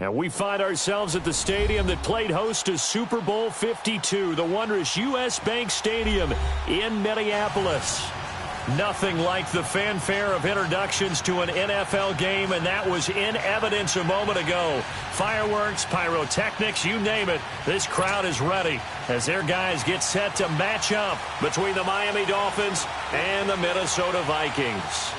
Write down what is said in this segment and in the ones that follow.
And we find ourselves at the stadium that played host to Super Bowl 52, the wondrous U.S. Bank Stadium in Minneapolis. Nothing like the fanfare of introductions to an NFL game, and that was in evidence a moment ago. Fireworks, pyrotechnics, you name it, this crowd is ready as their guys get set to match up between the Miami Dolphins and the Minnesota Vikings.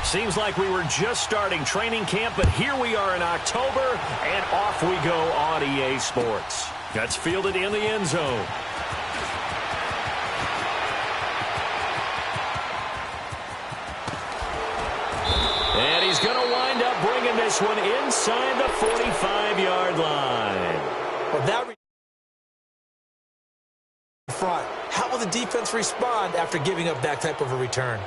Seems like we were just starting training camp, but here we are in October, and off we go on EA Sports. That's fielded in the end zone. And he's going to wind up bringing this one inside the 45-yard line. Well, that front. How will the defense respond after giving up that type of a return?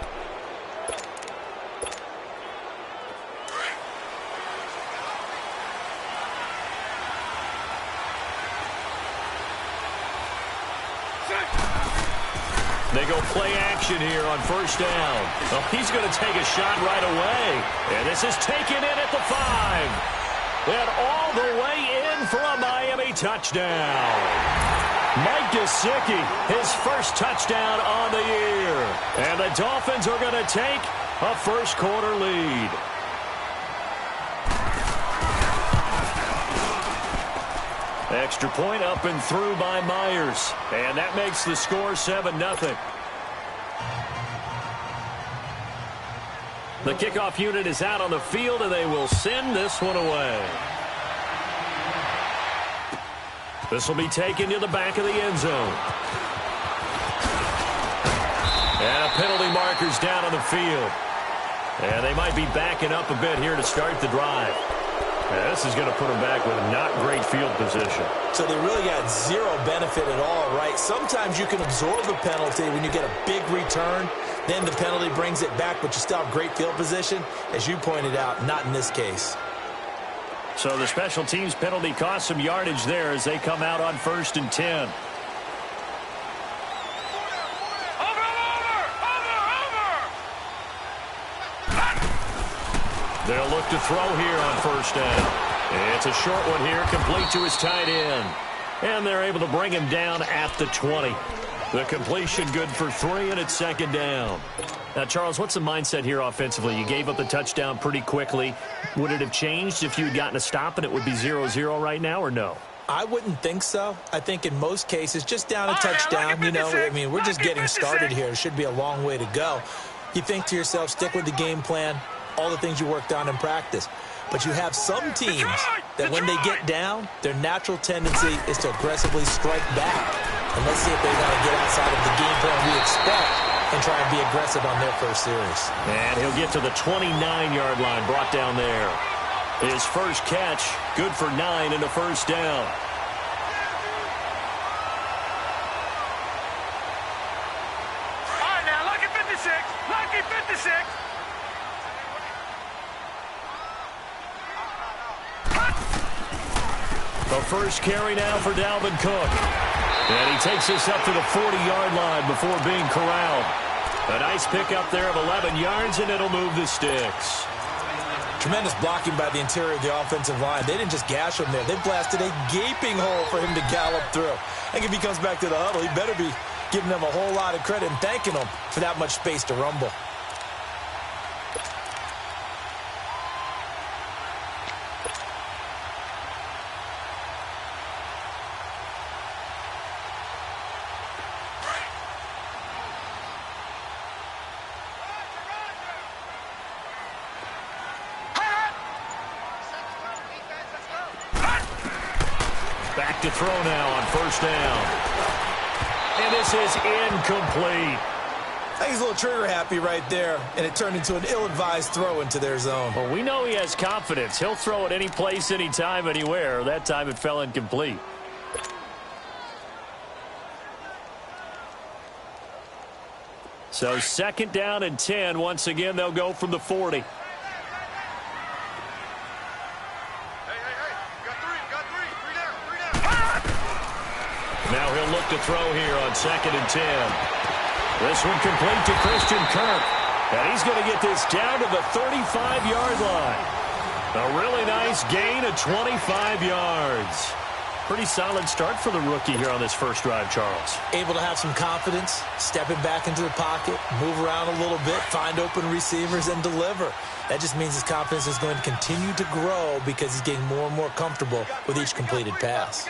They go play action here on first down. Oh, he's going to take a shot right away. And this is taken in at the 5. And all the way in for a Miami touchdown. Mike Gesicki, his first touchdown on the year. And the Dolphins are going to take a first-quarter lead. Extra point up and through by Myers. And that makes the score 7-0. The kickoff unit is out on the field, and they will send this one away. This will be taken to the back of the end zone. And a penalty marker's down on the field. And they might be backing up a bit here to start the drive. Yeah, this is going to put them back with not great field position. So they really got zero benefit at all, right? Sometimes you can absorb a penalty when you get a big return. Then the penalty brings it back, but you still have great field position. As you pointed out, not in this case. So the special teams penalty cost some yardage there as they come out on 1st and 10. They'll look to throw here on first down. It's a short one here, complete to his tight end. And they're able to bring him down at the 20. The completion good for 3, and it's 2nd down. Now, Charles, what's the mindset here offensively? You gave up the touchdown pretty quickly. Would it have changed if you had gotten a stop and it would be 0-0 right now, or no? I wouldn't think so. I think in most cases, just down a touchdown, you know, I mean, we're just getting started here. It should be a long way to go. You think to yourself, stick with the game plan, all the things you worked on in practice. But you have some teams that when they get down, their natural tendency is to aggressively strike back. And let's see if they want to get outside of the game plan we expect and try and be aggressive on their first series. And he'll get to the 29-yard line, brought down there. His first catch, good for 9 and a first down. All right, now, lucky 56. Lucky 56. The first carry now for Dalvin Cook. And he takes this up to the 40-yard line before being corralled. A nice pickup there of 11 yards, and it'll move the sticks. Tremendous blocking by the interior of the offensive line. They didn't just gash him there. They blasted a gaping hole for him to gallop through. I think if he comes back to the huddle, he better be giving them a whole lot of credit and thanking them for that much space to rumble. Back to throw now on first down. And this is incomplete. I think he's a little trigger happy right there, and it turned into an ill-advised throw into their zone. Well, we know he has confidence. He'll throw it any place, anytime, anywhere. That time it fell incomplete. So 2nd down and 10. Once again, they'll go from the 40. Now he'll look to throw here on 2nd and 10. This one complete to Christian Kirk. And he's going to get this down to the 35-yard line. A really nice gain of 25 yards. Pretty solid start for the rookie here on this first drive, Charles. Able to have some confidence, stepping back into the pocket, move around a little bit, find open receivers, and deliver. That just means his confidence is going to continue to grow because he's getting more and more comfortable with each completed pass.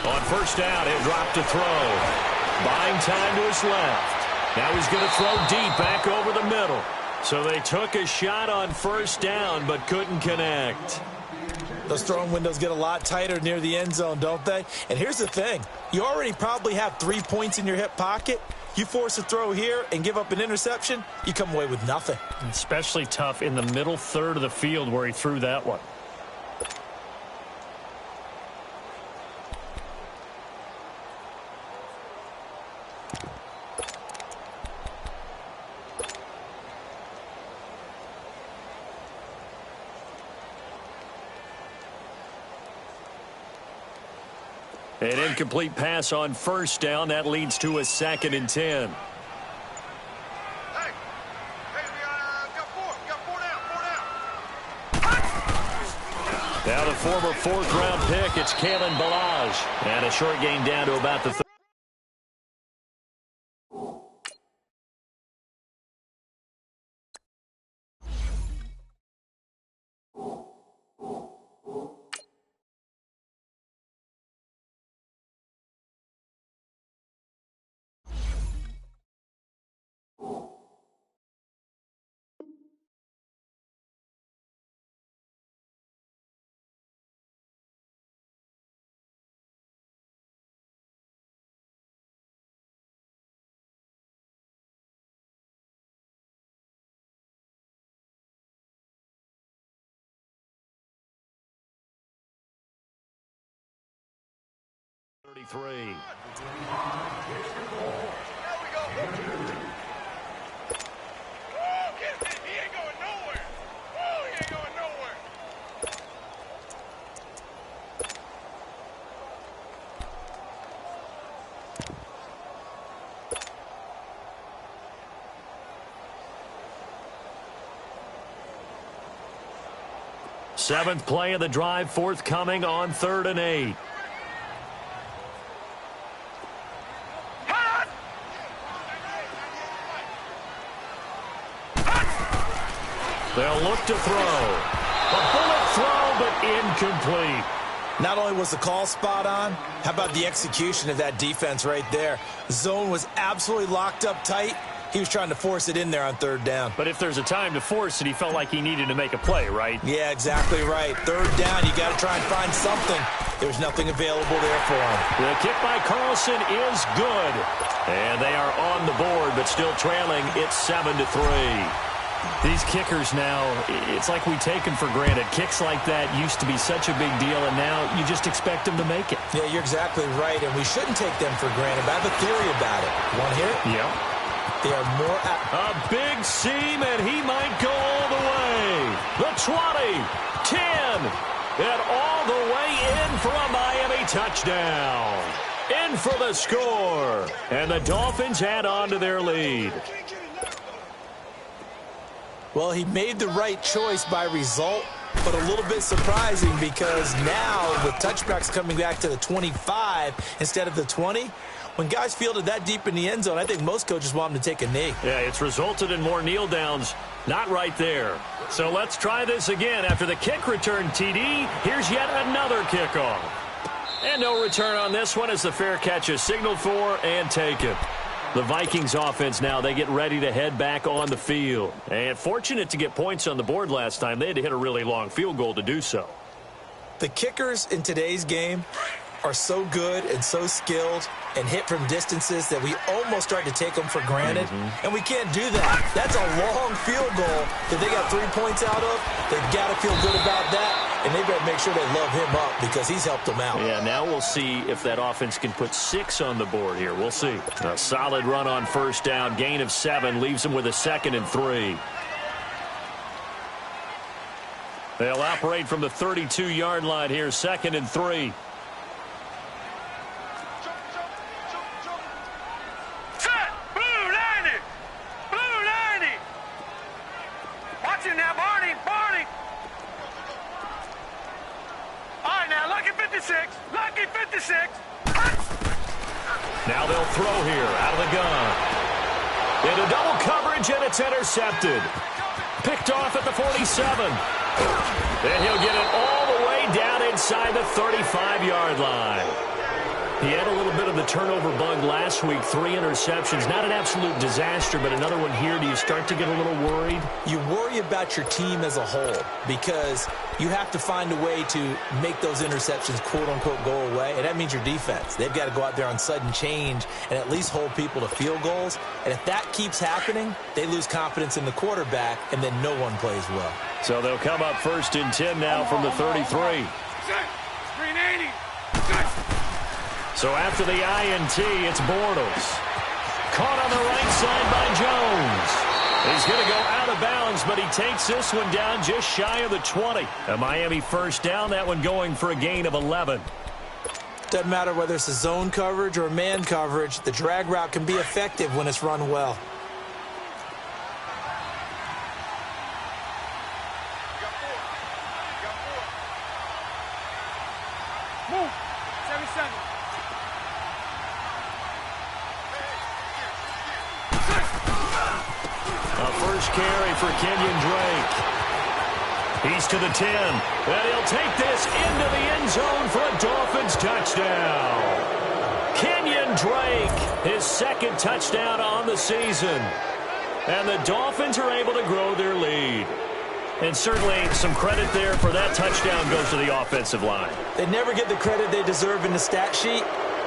On first down, he'll drop to throw. Buying time to his left. Now he's going to throw deep back over the middle. So they took a shot on first down but couldn't connect. Those throwing windows get a lot tighter near the end zone, don't they? And here's the thing. You already probably have 3 points in your hip pocket. You force a throw here and give up an interception, you come away with nothing. Especially tough in the middle third of the field where he threw that one. An incomplete pass on first down. That leads to a 2nd and 10. Hey, we got four down. Now the former 4th-round pick, it's Kalen Ballage. And a short gain down to about the 30. Three. Seventh play of the drive forthcoming on 3rd and 8. They'll look to throw. A bullet throw, but incomplete. Not only was the call spot on, how about the execution of that defense right there? The zone was absolutely locked up tight. He was trying to force it in there on 3rd down. But if there's a time to force it, he felt like he needed to make a play, right? Yeah, exactly right. 3rd down, you got to try and find something. There's nothing available there for him. The kick by Carlson is good. And they are on the board, but still trailing. It's 7-3. These kickers now, it's like we take them for granted. Kicks like that used to be such a big deal, and now you just expect them to make it. Yeah, you're exactly right, and we shouldn't take them for granted. But I have a theory about it. Want to hear it? Yeah. They are more... A big seam, and he might go all the way. The 20, 10, and all the way in for a Miami touchdown. In for the score. And the Dolphins add on to their lead. Well, he made the right choice by result, but a little bit surprising because now with touchbacks coming back to the 25 instead of the 20, when guys fielded that deep in the end zone, I think most coaches want them to take a knee. Yeah, it's resulted in more kneel downs. Not right there. So let's try this again. After the kick return TD, here's yet another kickoff. And no return on this one as the fair catch is signaled for and taken. The Vikings offense now, they get ready to head back on the field. And fortunate to get points on the board last time. They had to hit a really long field goal to do so. The kickers in today's game are so good and so skilled and hit from distances that we almost start to take them for granted. And we can't do that. That's a long field goal that they got 3 points out of. They've got to feel good about that. And they better make sure they love him up because he's helped them out. Yeah, now we'll see if that offense can put 6 on the board here. We'll see. A solid run on first down. Gain of 7 leaves them with a 2nd and 3. They'll operate from the 32-yard line here. 2nd and 3. 56. Lucky 56. Now they'll throw here out of the gun. Into double coverage, and it's intercepted. Picked off at the 47. And he'll get it all the way down inside the 35-yard line. He had a little bit of the turnover bug last week, 3 interceptions. Not an absolute disaster, but another one here. Do you start to get a little worried? You worry about your team as a whole because you have to find a way to make those interceptions, quote-unquote, go away, and that means your defense. They've got to go out there on sudden change and at least hold people to field goals. And if that keeps happening, they lose confidence in the quarterback, and then no one plays well. So they'll come up 1st and 10 now from the 33. Screen 80. So after the INT, it's Bortles. Caught on the right side by Jones. He's going to go out of bounds, but he takes this one down just shy of the 20. A Miami first down, that one going for a gain of 11. Doesn't matter whether it's a zone coverage or man coverage, the drag route can be effective when it's run well. Move. 77. First carry for Kenyon Drake. He's to the 10. And he'll take this into the end zone for a Dolphins touchdown. Kenyon Drake, his 2nd touchdown on the season. And the Dolphins are able to grow their lead. And certainly some credit there for that touchdown goes to the offensive line. They never get the credit they deserve in the stat sheet,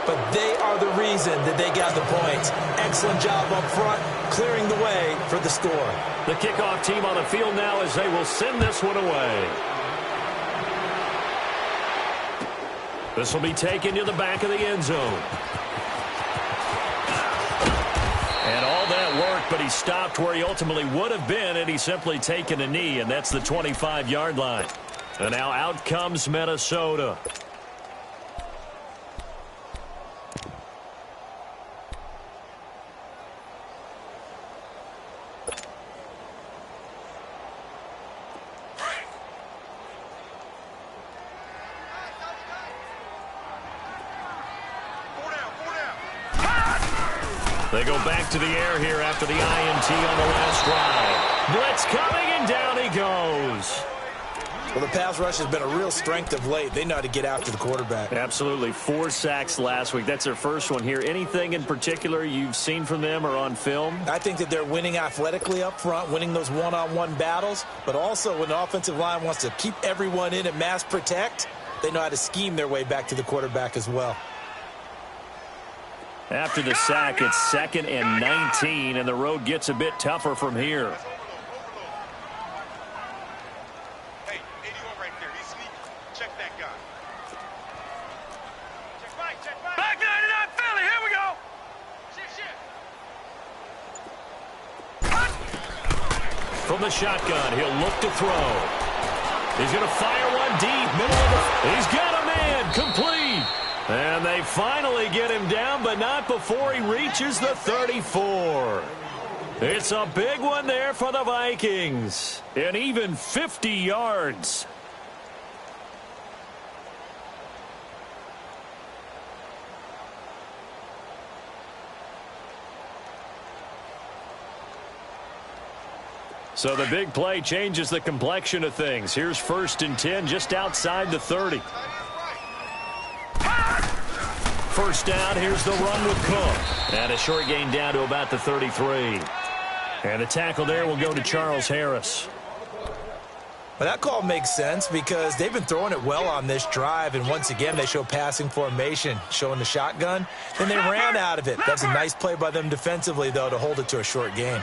but they are the reason that they got the points. Excellent job up front, clearing the way for the score. The kickoff team on the field now as they will send this one away. This will be taken to the back of the end zone. And all that worked, but he stopped where he ultimately would have been, and he's simply taken a knee, and that's the 25-yard line. And now out comes Minnesota. They go back to the air here after the INT on the last drive. Blitz coming, and down he goes. Well, the pass rush has been a real strength of late. They know how to get after the quarterback. Absolutely. 4 sacks last week. That's their first one here. Anything in particular you've seen from them or on film? I think that they're winning athletically up front, winning those one-on-one battles, but also when the offensive line wants to keep everyone in and mass protect, they know how to scheme their way back to the quarterback as well. After the sack, it's 2nd and 19, and the road gets a bit tougher from here. Hey, 81 right there. He's sneaky. Check that guy. Check right, check right. Back 99 Philly. Here we go. Shit. From the shotgun, he'll look to throw. He's going to fire one deep, middle of the... He's got a man, complete. And they finally get him down, but not before he reaches the 34. It's a big one there for the Vikings. And even 50 yards. So the big play changes the complexion of things. Here's 1st and 10 just outside the 30. First down, here's the run with Cook. And a short gain down to about the 33. And the tackle there will go to Charles Harris. Well, that call makes sense because they've been throwing it well on this drive, and once again they show passing formation, showing the shotgun. Then they ran out of it. That's a nice play by them defensively, though, to hold it to a short gain.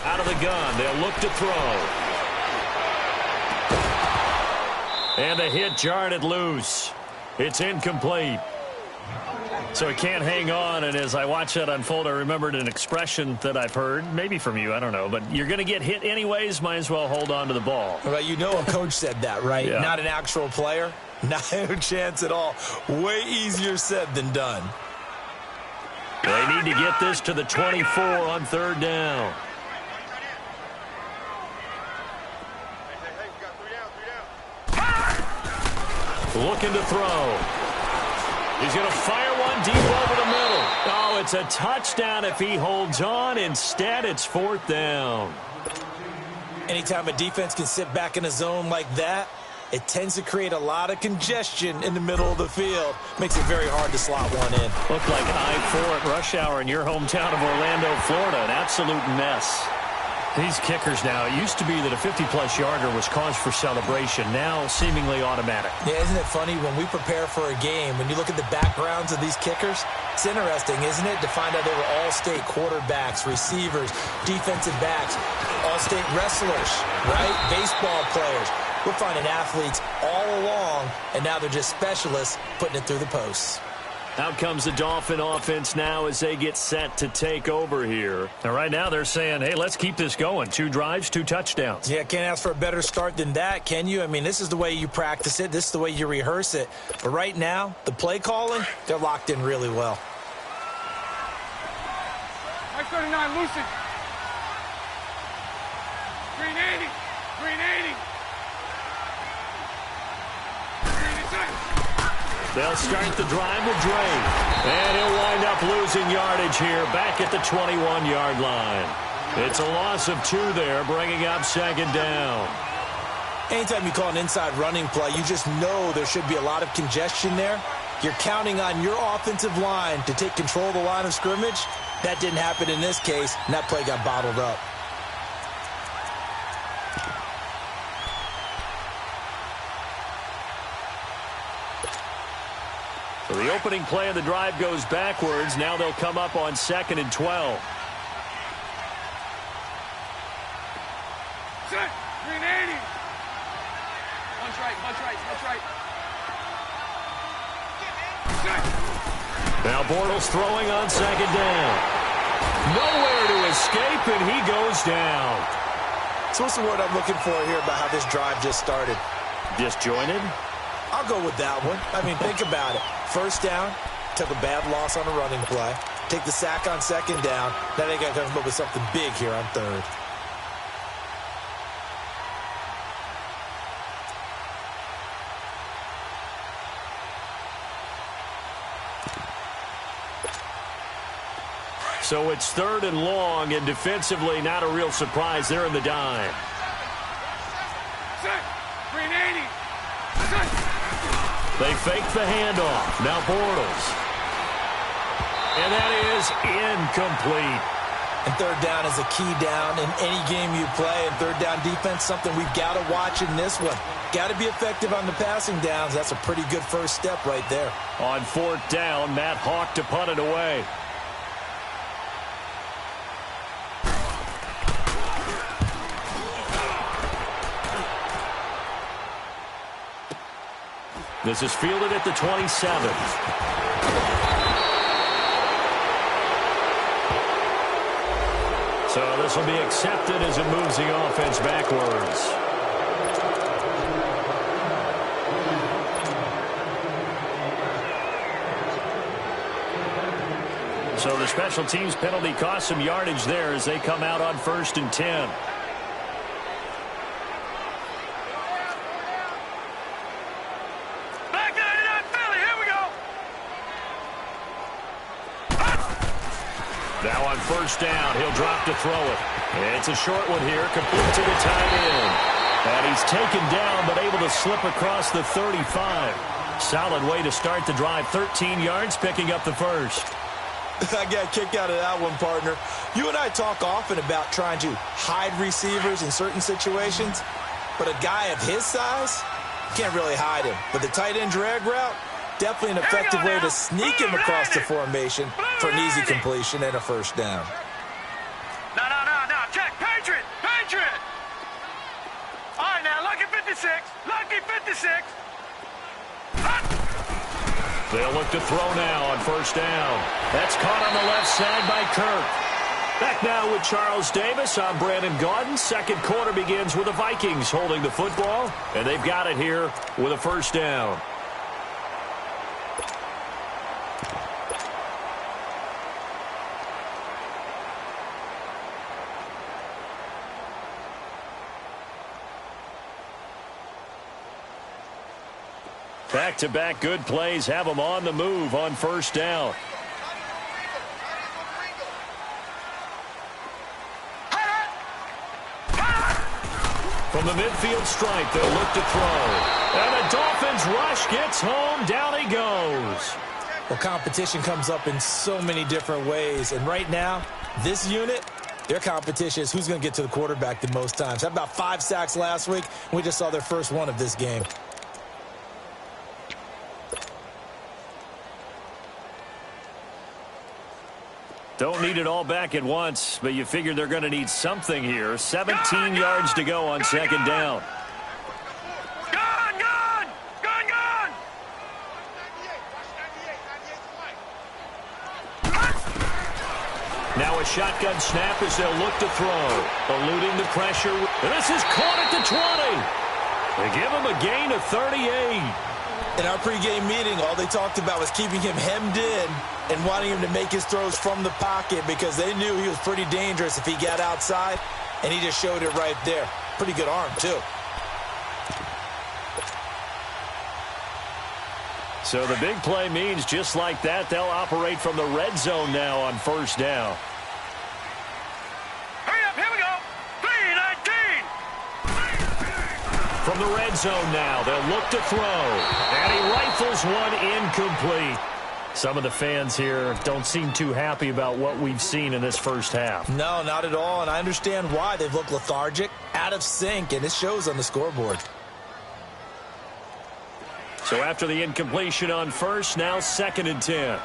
Out of the gun, they'll look to throw. And the hit jarred it loose. It's incomplete. So he can't hang on, and as I watch that unfold, I remembered an expression that I've heard, maybe from you, I don't know, but you're going to get hit anyways, might as well hold on to the ball. Well, you know a coach said that, right? Yeah. Not an actual player. Not a chance at all. Way easier said than done. They need to get this to the 24 on 3rd down. Hey, Looking to throw. He's going to fire one deep over the middle. Oh, it's a touchdown if he holds on. Instead, it's 4th down. Anytime a defense can sit back in a zone like that, it tends to create a lot of congestion in the middle of the field. Makes it very hard to slot one in. Looked like I-4 at rush hour in your hometown of Orlando, Florida. An absolute mess. These kickers now, it used to be that a 50-plus yarder was cause for celebration. Now, seemingly automatic. Yeah, isn't it funny when we prepare for a game, when you look at the backgrounds of these kickers, it's interesting, isn't it, to find out they were all-state quarterbacks, receivers, defensive backs, all-state wrestlers, right? Baseball players. We're finding athletes all along, and now they're just specialists putting it through the posts. Out comes the Dolphin offense now as they get set to take over here. And right now they're saying, hey, let's keep this going. 2 drives, 2 touchdowns. Yeah, can't ask for a better start than that, can you? I mean, this is the way you practice it. This is the way you rehearse it. But right now, the play calling, they're locked in really well. 539, loosen. Green 80. Green 80. Green inside. They'll start the drive with Dre. And he'll wind up losing yardage here back at the 21-yard line. It's a loss of 2 there, bringing up 2nd down. Anytime you call an inside running play, you just know there should be a lot of congestion there. You're counting on your offensive line to take control of the line of scrimmage. That didn't happen in this case, and that play got bottled up. So the opening play of the drive goes backwards. Now they'll come up on 2nd and 12. Set. Green 80. Bunch right, bunch right, bunch right. Set. Now Bortles throwing on 2nd down. Nowhere to escape, and he goes down. So what's the word I'm looking for here about how this drive just started? Disjointed? I'll go with that one. I mean, think about it. 1st down, took a bad loss on a running play. Take the sack on 2nd down. Now they got to come up with something big here on 3rd. So it's 3rd and long, and defensively not a real surprise. They're in the dime. Set. Green 80. Set. They fake the handoff. Now Bortles. And that is incomplete. And 3rd down is a key down in any game you play. And 3rd down defense, something we've got to watch in this one. Got to be effective on the passing downs. That's a pretty good first step right there. On 4th down, Matt Hawk to punt it away. This is fielded at the 27. So this will be accepted as it moves the offense backwards. So the special teams penalty cost some yardage there as they come out on 1st and 10. Now on 1st down, he'll drop to throw it. It's a short one here, complete to the tight end. And he's taken down, but able to slip across the 35. Solid way to start the drive. 13 yards, picking up the 1st. I got a kick out of that one, partner. You and I talk often about trying to hide receivers in certain situations, but a guy of his size, can't really hide him. But the tight end drag route, definitely an effective way to sneak him across the formation for an easy completion and a 1st down. No. Check. Patriot. Patriot. All right, now, lucky 56. Lucky 56. They'll look to throw now on 1st down. That's caught on the left side by Kirk. Back now with Charles Davis. I'm Brandon Gaudin. 2nd quarter begins with the Vikings holding the football, and they've got it here with a 1st down. Back-to-back good plays have them on the move on first down. From the midfield stripe, they'll look to throw. And the Dolphins rush gets home. Down he goes. Well, competition comes up in so many different ways. And right now, this unit, their competition is who's going to get to the quarterback the most times. Had about 5 sacks last week. We just saw their first one of this game. Don't need it all back at once, but you figure they're going to need something here. 17 yards to go on second down. Now a shotgun snap as they'll look to throw. Eluding the pressure. This is caught at the 20. They give him a gain of 38. In our pregame meeting, all they talked about was keeping him hemmed in and wanting him to make his throws from the pocket because they knew he was pretty dangerous if he got outside, and he just showed it right there. Pretty good arm, too. So the big play means just like that, they'll operate from the red zone now on first down. Hurry up, here we go. 3-19. From the red zone now, they'll look to throw. And he rifles one incomplete. Some of the fans here don't seem too happy about what we've seen in this first half. No, not at all, and I understand why. They've looked lethargic, out of sync, and it shows on the scoreboard. So after the incompletion on first, now 2nd and 10. All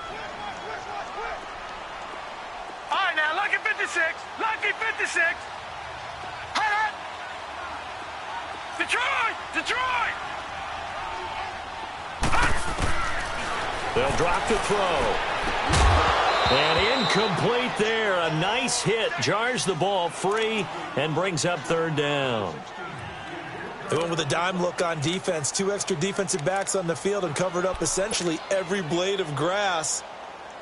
right, now, lucky 56. Lucky 56. Hut. Detroit! Detroit! They'll drop to throw. And incomplete there. A nice hit. Jars the ball free and brings up 3rd down. They went with a dime look on defense. 2 extra defensive backs on the field and covered up essentially every blade of grass.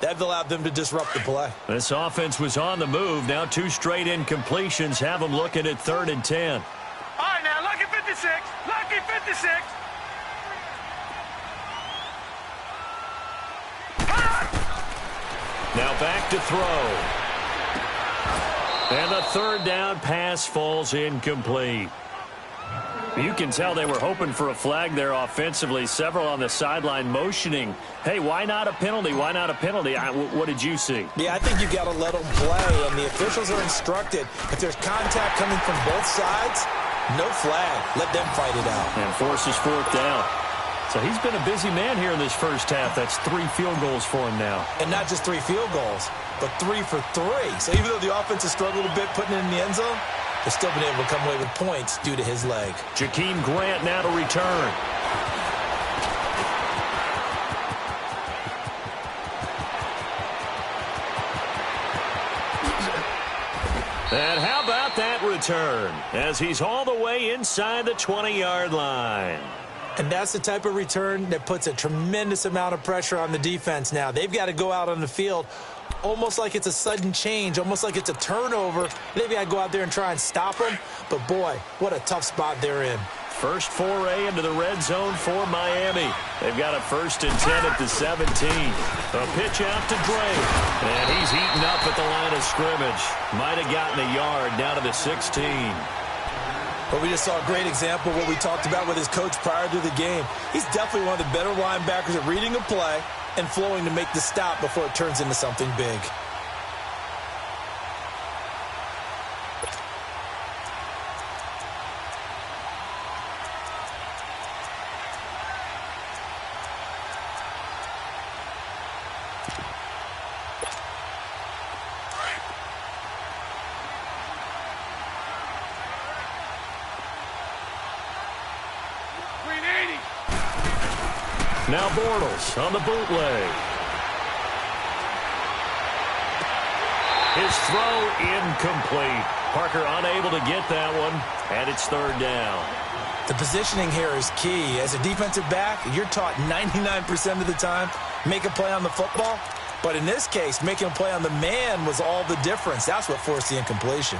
That allowed them to disrupt the play. This offense was on the move. Now 2 straight incompletions have them looking at 3rd and 10. All right, now, lucky 56. Lucky 56. Now back to throw. And the 3rd down pass falls incomplete. You can tell they were hoping for a flag there offensively. Several on the sideline motioning, hey, why not a penalty? Why not a penalty? What did you see? Yeah, I think you've got to let them play, and the officials are instructed. If there's contact coming from both sides, no flag. Let them fight it out. And forces 4th down. So he's been a busy man here in this first half. That's 3 field goals for him now. And not just 3 field goals, but 3 for 3. So even though the offense has struggled a bit putting it in the end zone, they've still been able to come away with points due to his leg. Jakeem Grant now to return. And how about that return as he's all the way inside the 20-yard line. And that's the type of return that puts a tremendous amount of pressure on the defense now. They've got to go out on the field almost like it's a sudden change, almost like it's a turnover. They've got to go out there and try and stop them. But, boy, what a tough spot they're in. First foray into the red zone for Miami. They've got a 1st and 10 at the 17. A pitch out to Drake. And he's eaten up at the line of scrimmage. Might have gotten a yard down to the 16. But we just saw a great example of what we talked about with his coach prior to the game. He's definitely one of the better linebackers at reading a play and flowing to make the stop before it turns into something big. Now Bortles on the bootleg. His throw incomplete. Parker unable to get that one, and it's 3rd down. The positioning here is key. As a defensive back, you're taught 99% of the time, make a play on the football. But in this case, making a play on the man was all the difference. That's what forced the incompletion.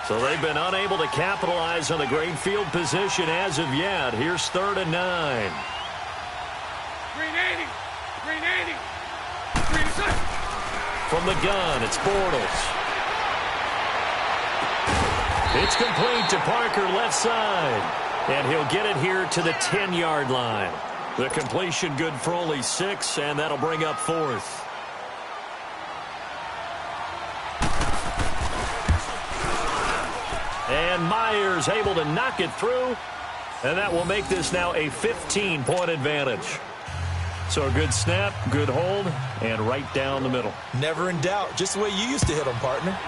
So they've been unable to capitalize on the great field position as of yet. Here's 3rd and 9. Green 80. Green 80. Green 6. From the gun, it's Bortles. It's complete to Parker, left side. And he'll get it here to the 10-yard line. The completion good for only 6, and that'll bring up 4th. And Myers able to knock it through. And that will make this now a 15-point advantage. So a good snap, good hold, and right down the middle. Never in doubt. Just the way you used to hit them, partner.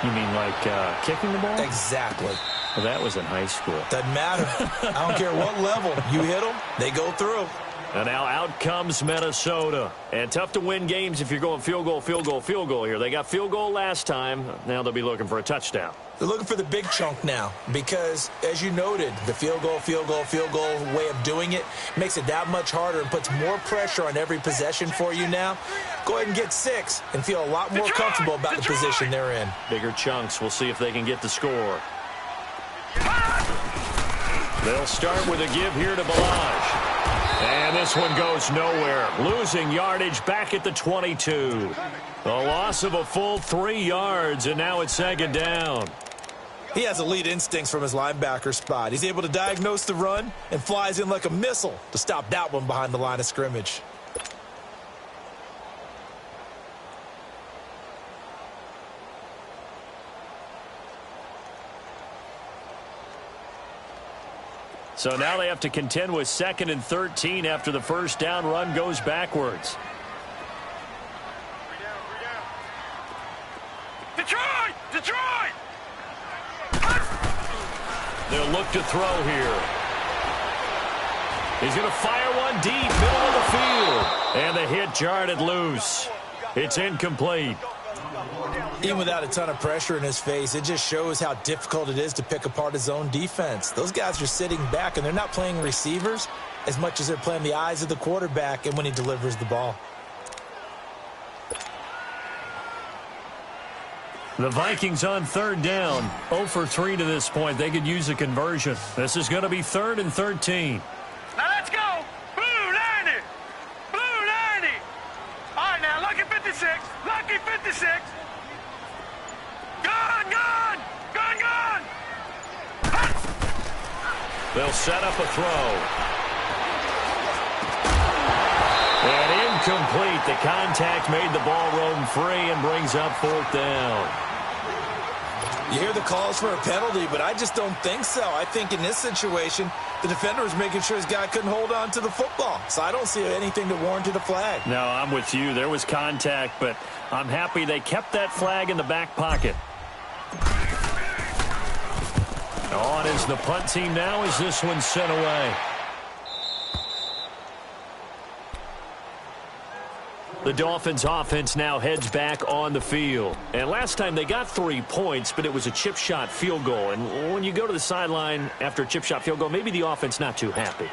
You mean like kicking the ball? Exactly. Well, that was in high school. Doesn't matter. I don't care what level. You hit them, they go through. And now out comes Minnesota. And tough to win games if you're going field goal, field goal, field goal here. They got field goal last time. Now they'll be looking for a touchdown. They're looking for the big chunk now because, as you noted, the field goal way of doing it makes it that much harder and puts more pressure on every possession for you now. Go ahead and get 6 and feel a lot more comfortable about the position they're in. Bigger chunks. We'll see if they can get the score. They'll start with a give here to Balaj. And this one goes nowhere. Losing yardage back at the 22. A loss of a full 3 yards, and now it's 2nd down. He has elite instincts from his linebacker spot. He's able to diagnose the run and flies in like a missile to stop that one behind the line of scrimmage. So now they have to contend with 2nd and 13 after the first down run goes backwards. Detroit! Detroit! They'll look to throw here. He's going to fire one deep, middle of the field. And the hit jarred it loose. It's incomplete. Even without a ton of pressure in his face, it just shows how difficult it is to pick apart his own defense. Those guys are sitting back, and they're not playing receivers as much as they're playing the eyes of the quarterback and when he delivers the ball. The Vikings on 3rd down. 0 for 3 to this point. They could use a conversion. This is going to be 3rd and 13. Now let's go! Blue 90! Blue 90! All right, now, lucky 56! Lucky 56! Gun! Gun! Gun! Gun! They'll set up a throw. And incomplete. The contact made the ball roam free and brings up 4th down. You hear the calls for a penalty, but I just don't think so. I think in this situation, the defender was making sure his guy couldn't hold on to the football. So I don't see anything to warrant a flag. No, I'm with you. There was contact, but I'm happy they kept that flag in the back pocket. On is the punt team now as this one's sent away. The Dolphins offense now heads back on the field. And last time they got 3 points, but it was a chip shot field goal. And when you go to the sideline after a chip shot field goal, maybe the offense not too happy.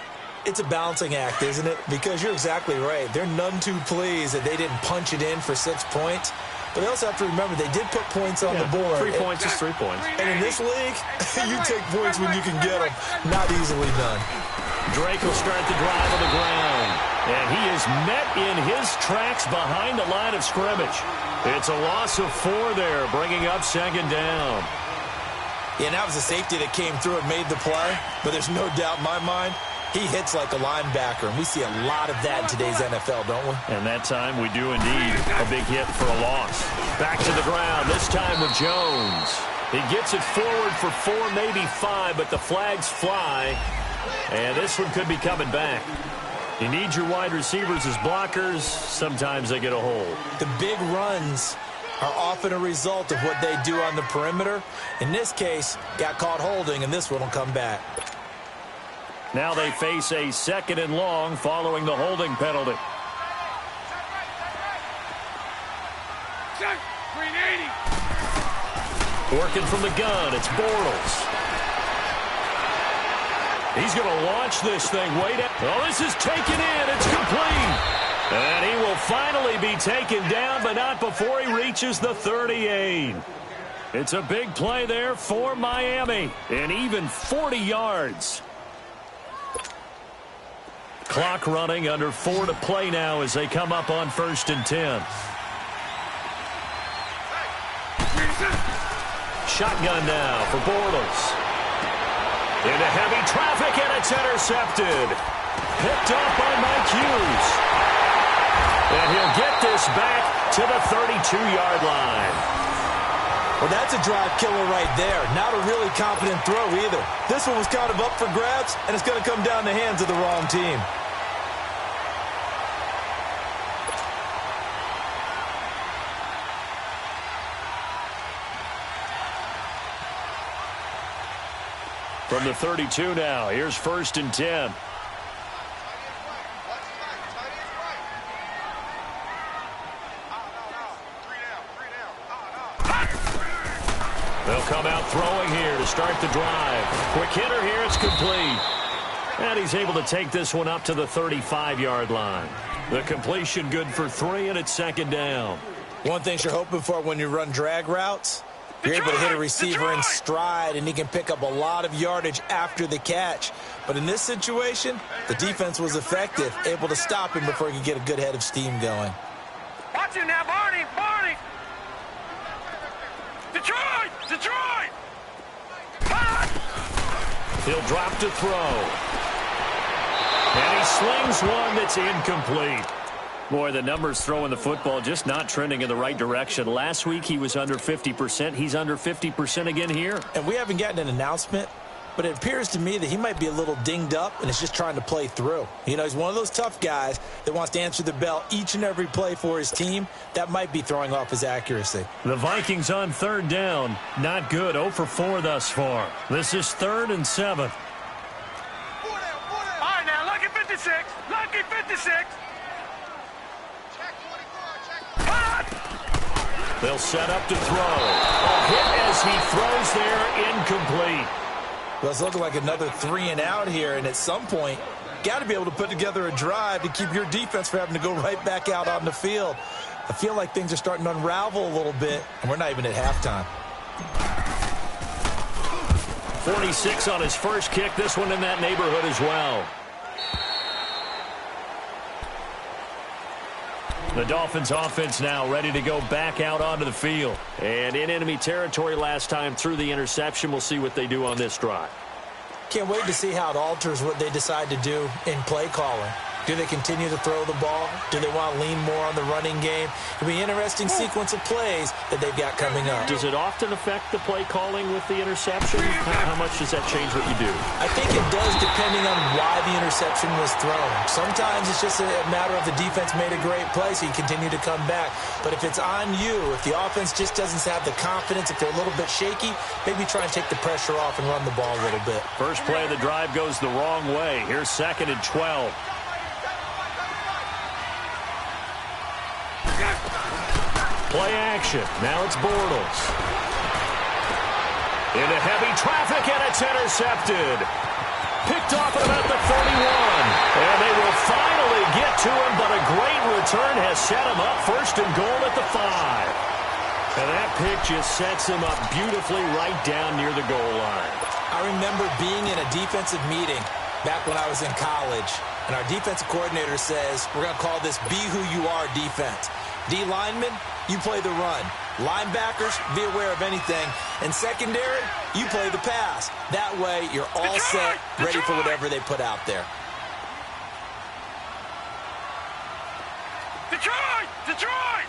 It's a balancing act, isn't it? Because you're exactly right. They're none too pleased that they didn't punch it in for 6 points. But they also have to remember they did put points on the board. 3 points is 3 points. And in this league, you take points when you can get them. Not easily done. Drake will start the drive on the ground. And he is met in his tracks behind the line of scrimmage. It's a loss of 4 there, bringing up 2nd down. Yeah, that was a safety that came through and made the play. But there's no doubt in my mind, he hits like a linebacker. And we see a lot of that in today's NFL, don't we? And that time we do indeed. A big hit for a loss. Back to the ground, this time with Jones. He gets it forward for 4, maybe 5, but the flags fly. And this one could be coming back. You need your wide receivers as blockers. Sometimes they get a hold. The big runs are often a result of what they do on the perimeter. In this case, got caught holding, and this one will come back. Now they face a 2nd and long following the holding penalty. Check! Green 80! Working from the gun, it's Bortles. He's going to launch this thing way down. Oh, this is taken in. It's complete. And he will finally be taken down, but not before he reaches the 38. It's a big play there for Miami, and even 40 yards. Clock running, under 4 to play now as they come up on 1st and 10. Shotgun now for Bortles. Into heavy traffic, and it's intercepted. Picked up by Mike Hughes. And he'll get this back to the 32-yard line. Well, that's a drive killer right there. Not a really confident throw either. This one was kind of up for grabs, and it's going to come down the hands of the wrong team. From the 32 now, here's 1st and 10. They'll come out throwing here to start the drive. Quick hitter here, it's complete. And he's able to take this one up to the 35-yard line. The completion good for 3, and it's 2nd down. One thing you're hoping for when you run drag routes, you're able to hit a receiver in stride, and he can pick up a lot of yardage after the catch. But in this situation, the defense was effective, able to stop him before he could get a good head of steam going. Watch him now, Barney! Barney! Detroit! Detroit! He'll drop to throw. And he slings one that's incomplete. Boy, the numbers throwing the football just not trending in the right direction. Last week he was under 50%. He's under 50% again here. And we haven't gotten an announcement, but it appears to me that he might be a little dinged up and is just trying to play through. You know, he's one of those tough guys that wants to answer the bell each and every play for his team. That might be throwing off his accuracy. The Vikings on 3rd down. Not good. 0 for 4 thus far. This is 3rd and 7. All right, now, lucky 56. Lucky 56. They'll set up to throw. A hit as he throws there, incomplete. Well, it's looking like another 3 and out here, and at some point, got to be able to put together a drive to keep your defense from having to go right back out on the field. I feel like things are starting to unravel a little bit, and we're not even at halftime. 46 on his first kick. This one in that neighborhood as well. The Dolphins offense now ready to go back out onto the field. And in enemy territory last time through the interception. We'll see what they do on this drive. Can't wait to see how it alters what they decide to do in play calling. Do they continue to throw the ball? Do they want to lean more on the running game? It'll be an interesting sequence of plays that they've got coming up. Does it often affect the play calling with the interception? How much does that change what you do? I think it does, depending on why the interception was thrown. Sometimes it's just a matter of the defense made a great play, so you continue to come back. But if it's on you, if the offense just doesn't have the confidence, if they're a little bit shaky, maybe try and take the pressure off and run the ball a little bit. First play of the drive goes the wrong way. Here's 2nd and 12. Play action. Now it's Bortles. Into heavy traffic, and it's intercepted. Picked off at about the 31. And they will finally get to him, but a great return has set him up 1st and goal at the 5. And that pick just sets him up beautifully right down near the goal line. I remember being in a defensive meeting back when I was in college, and our defensive coordinator says, we're going to call this Be Who You Are defense. D linemen, you play the run. Linebackers, be aware of anything. And secondary, you play the pass. That way, you're all set, ready for whatever they put out there. Detroit! Detroit!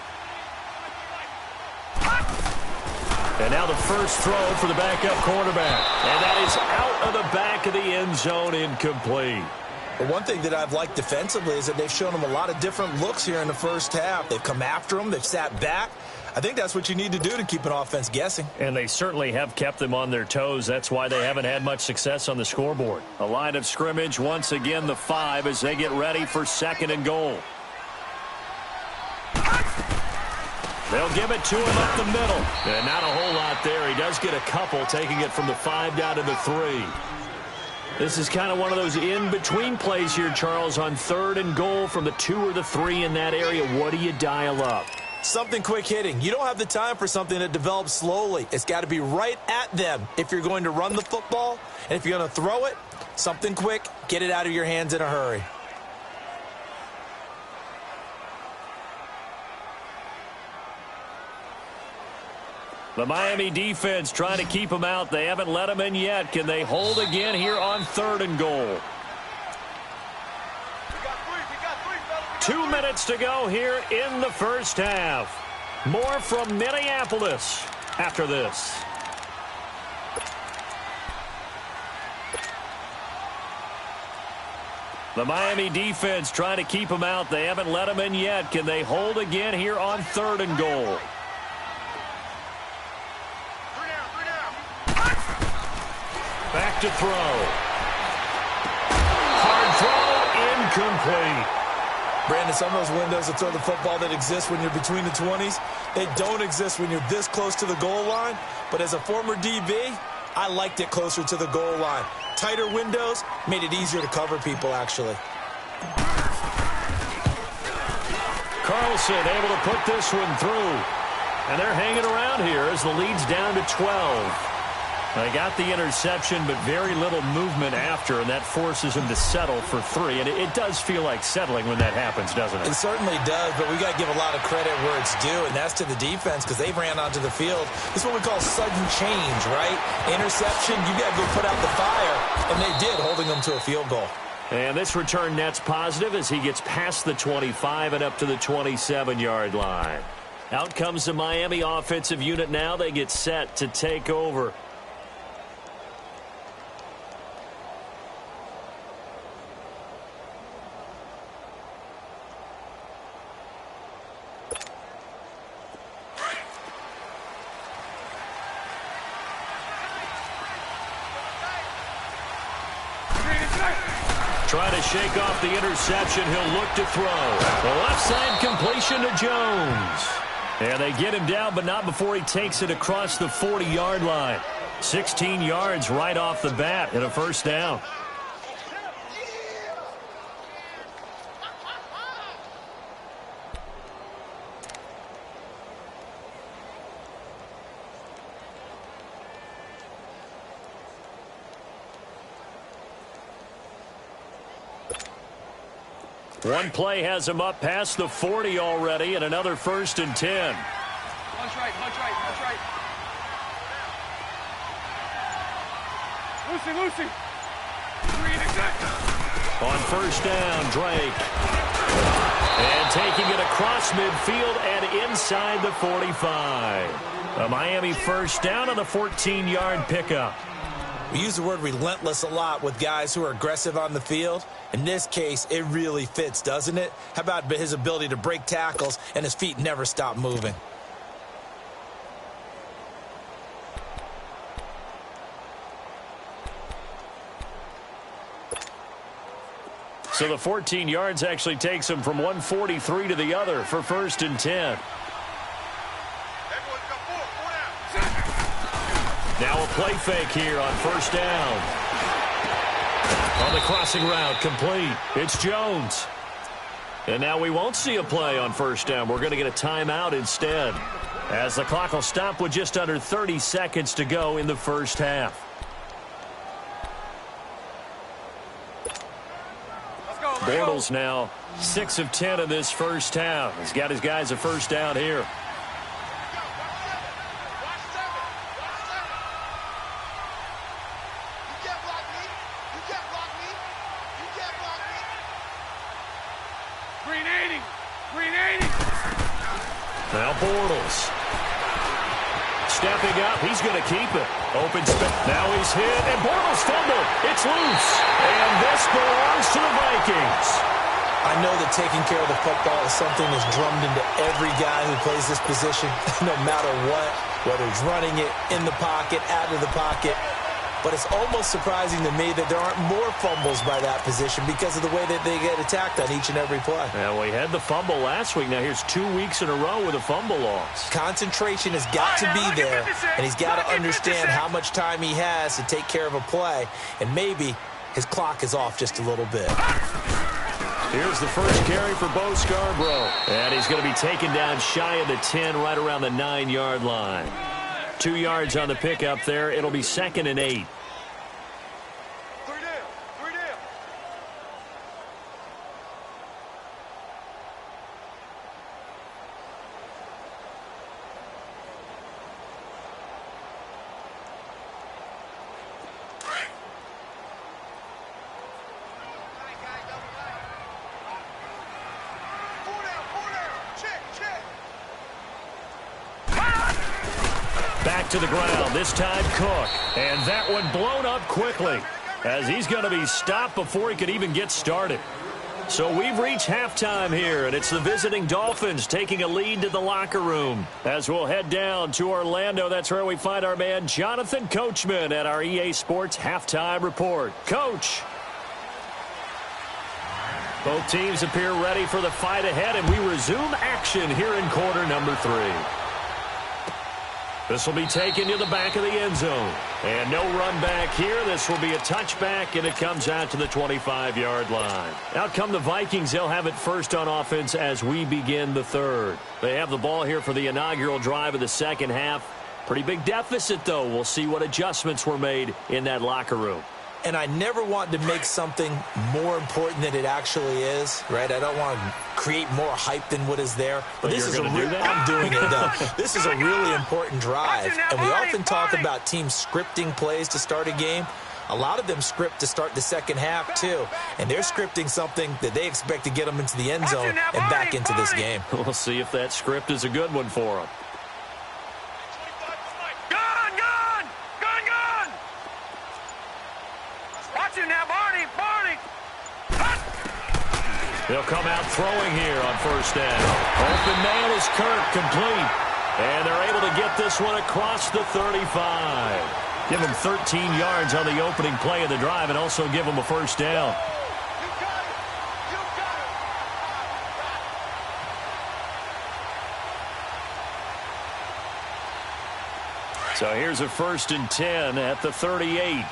And now the first throw for the backup quarterback. And that is out of the back of the end zone, incomplete. But one thing that I've liked defensively is that they've shown them a lot of different looks here in the first half. They've come after them. They've sat back. I think that's what you need to do to keep an offense guessing. And they certainly have kept them on their toes. That's why they haven't had much success on the scoreboard. A line of scrimmage, once again the 5 as they get ready for 2nd and goal. They'll give it to him up the middle. And not a whole lot there. He does get a couple, taking it from the 5 down to the 3. This is kind of one of those in-between plays here, Charles, on 3rd and goal from the 2 or the 3 in that area. What do you dial up? Something quick hitting. You don't have the time for something that develops slowly. It's got to be right at them if you're going to run the football. And if you're going to throw it, something quick, get it out of your hands in a hurry. The Miami defense trying to keep them out. They haven't let them in yet. Can they hold again here on 3rd and goal? 2 minutes to go here in the first half. More from Minneapolis after this. The Miami defense trying to keep them out. They haven't let them in yet. Can they hold again here on 3rd and goal? Back to throw. Hard throw, incomplete. Brandon, some of those windows to throw the football that exist when you're between the 20s, they don't exist when you're this close to the goal line. But as a former DB, I liked it closer to the goal line. Tighter windows made it easier to cover people, actually. Carlson able to put this one through. And they're hanging around here as the lead's down to 12. They got the interception, but very little movement after, and that forces him to settle for 3. And it does feel like settling when that happens, doesn't it? It certainly does, but we got to give a lot of credit where it's due, and that's to the defense because they ran onto the field. This is what we call sudden change, right? Interception, you got to go put out the fire, and they did, holding them to a field goal. And this return net's positive as he gets past the 25 and up to the 27-yard line. Out comes the Miami offensive unit now. They get set to take over. Trying to shake off the interception. He'll look to throw. The left side completion to Jones. And they get him down, but not before he takes it across the 40-yard line. 16 yards right off the bat and a first down. One play has him up past the 40 already, and another 1st and 10. Punch right, punch right, punch right. Lucy. On 1st down, Drake. And taking it across midfield and inside the 45. A Miami first down on the 14-yard pickup. We use the word relentless a lot with guys who are aggressive on the field. In this case, it really fits, doesn't it? How about his ability to break tackles and his feet never stop moving? So the 14 yards actually takes him from 143 to the other for 1st and 10. Now a play fake here on 1st down. On the crossing route, complete. It's Jones. And now we won't see a play on 1st down. We're going to get a timeout instead, as the clock will stop with just under 30 seconds to go in the first half. Bortles now 6 of 10 in this first half. He's got his guys a first down here. Now Bortles. Stepping up, he's going to keep it. Open space. Now he's hit, and Bortles fumbled. It's loose. And this belongs to the Vikings. I know that taking care of the football is something that's drummed into every guy who plays this position, no matter what, whether he's running it, in the pocket, out of the pocket. But it's almost surprising to me that there aren't more fumbles by that position because of the way that they get attacked on each and every play. Yeah, we had the fumble last week. Now here's 2 weeks in a row with a fumble loss. Concentration has got to be there, and he's got to understand how much time he has to take care of a play, and maybe his clock is off just a little bit. Here's the first carry for Bo Scarborough. And he's going to be taken down shy of the 10, right around the 9-yard line. 2 yards on the pickup there. It'll be 2nd and 8. Back to the ground, this time Cook. And that one blown up quickly as he's going to be stopped before he could even get started. So we've reached halftime here, and it's the visiting Dolphins taking a lead to the locker room. As we'll head down to Orlando, that's where we find our man Jonathan Coachman at our EA Sports Halftime Report. Coach. Both teams appear ready for the fight ahead, and we resume action here in quarter number 3. This will be taken to the back of the end zone. And no run back here. This will be a touchback, and it comes out to the 25-yard line. Out come the Vikings. They'll have it first on offense as we begin the third. They have the ball here for the inaugural drive of the second half. Pretty big deficit, though. We'll see what adjustments were made in that locker room. And I never want to make something more important than it actually is, right? I don't want to create more hype than what is there. But this is I'm doing it, though. This is a really important drive. And we often talk about teams scripting plays to start a game. A lot of them script to start the second half, too. And they're scripting something that they expect to get them into the end zone and back into this game. We'll see if that script is a good one for them. They'll come out throwing here on first down. Open man is Kirk, complete. And they're able to get this one across the 35. Give them 13 yards on the opening play of the drive and also give them a first down. So here's a 1st and 10 at the 38.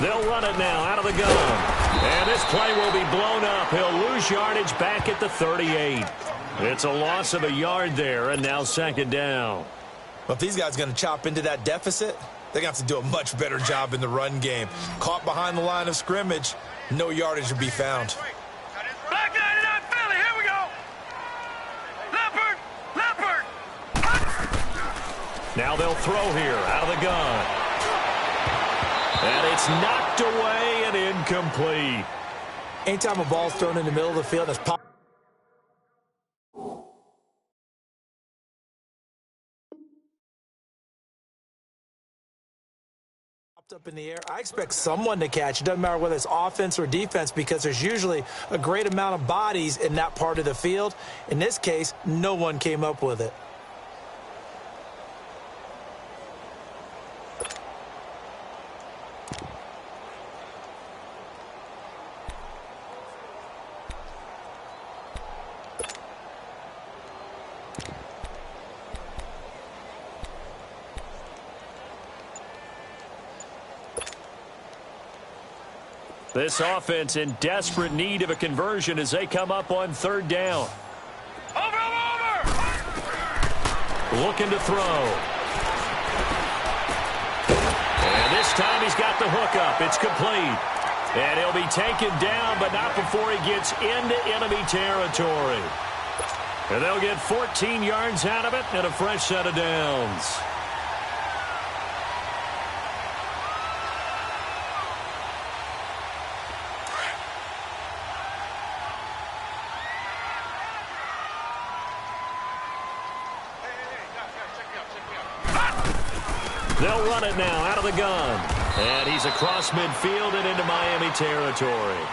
They'll run it now out of the gun. And this play will be blown up. He'll lose yardage back at the 38. It's a loss of a yard there, and now 2nd down. Well, if these guys are going to chop into that deficit, they're going to have to do a much better job in the run game. Caught behind the line of scrimmage, no yardage will be found. Back 99 Philly, here we go. Leopard. Now they'll throw here out of the gun. And it's knocked away and incomplete. Anytime a ball's thrown in the middle of the field, it's popped up in the air. I expect someone to catch. It doesn't matter whether it's offense or defense because there's usually a great amount of bodies in that part of the field. In this case, no one came up with it. This offense in desperate need of a conversion as they come up on 3rd down. Over! Looking to throw. And this time he's got the hook up. It's complete. And he'll be taken down, but not before he gets into enemy territory. And they'll get 14 yards out of it and a fresh set of downs. They'll run it now out of the gun. And he's across midfield and into Miami territory.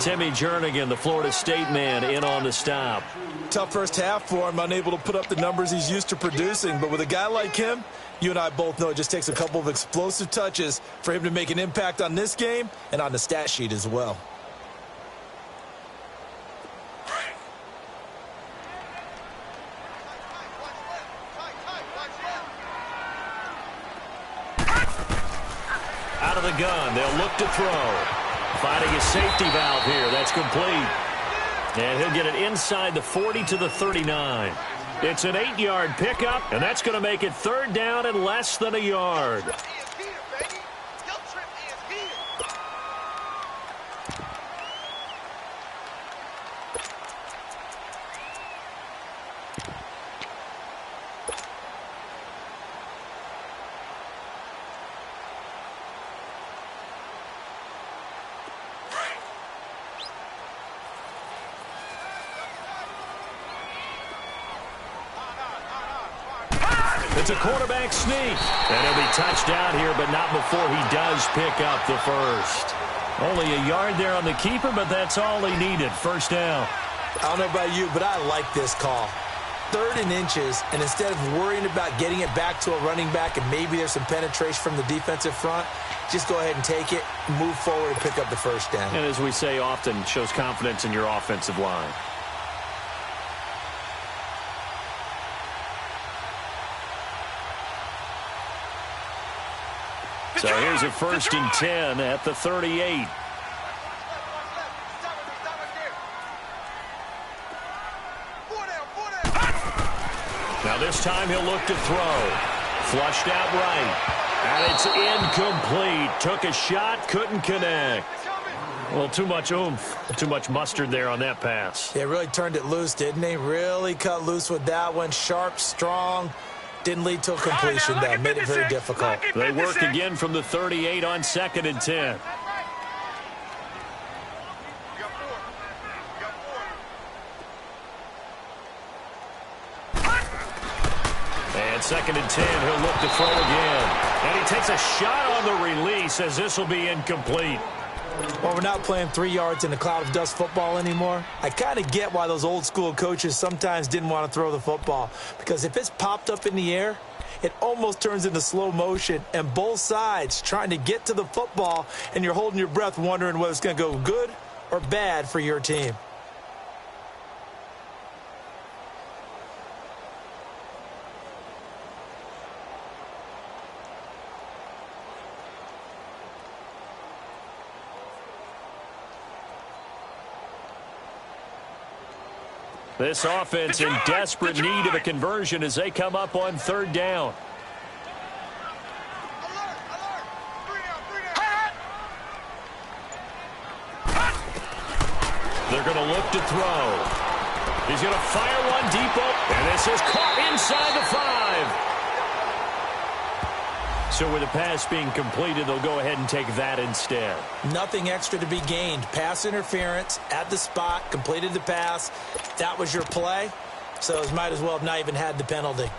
Timmy Jernigan, the Florida State man, in on the stop. Tough first half for him, unable to put up the numbers he's used to producing. But with a guy like him, you and I both know it just takes a couple of explosive touches for him to make an impact on this game and on the stat sheet as well. of the gun. They'll look to throw. Finding a safety valve here. That's complete. And he'll get it inside the 40 to the 39. It's an 8-yard pickup, and that's going to make it 3rd down and less than a yard. It's a quarterback sneak. And he'll be touched out here, but not before he does pick up the first. Only a yard there on the keeper, but that's all he needed. 1st down. I don't know about you, but I like this call. 3rd and inches, and instead of worrying about getting it back to a running back and maybe there's some penetration from the defensive front, just go ahead and take it, move forward, and pick up the 1st down. And as we say often, shows confidence in your offensive line. So here's a 1st and 10 at the 38. Now this time he'll look to throw. Flushed out right. And it's incomplete. Took a shot, couldn't connect. Well, too much oomph, too much mustard there on that pass. They really turned it loose, didn't they? Really cut loose with that one. Sharp, strong. Didn't lead to a completion, though. Made it very difficult. They work again from the 38 on 2nd and 10. And 2nd and 10, he'll look to throw again. And he takes a shot on the release as this will be incomplete. Well, we're not playing 3 yards in a cloud of dust football anymore. I kind of get why those old school coaches sometimes didn't want to throw the football. Because if it's popped up in the air, it almost turns into slow motion. And both sides trying to get to the football, and you're holding your breath wondering whether it's going to go good or bad for your team. This offense in desperate need of a conversion as they come up on 3rd down. They're going to look to throw. He's going to fire one deep open, and this is caught inside the 5. So with the pass being completed, they'll go ahead and take that instead. Nothing extra to be gained. Pass interference at the spot, completed the pass. That was your play, so it might as well have not even had the penalty.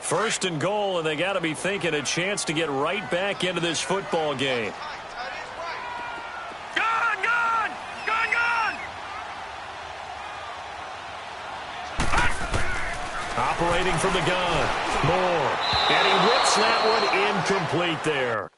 First and goal, and they got to be thinking a chance to get right back into this football game. Operating from the gun. Moore. And he whips that one incomplete there.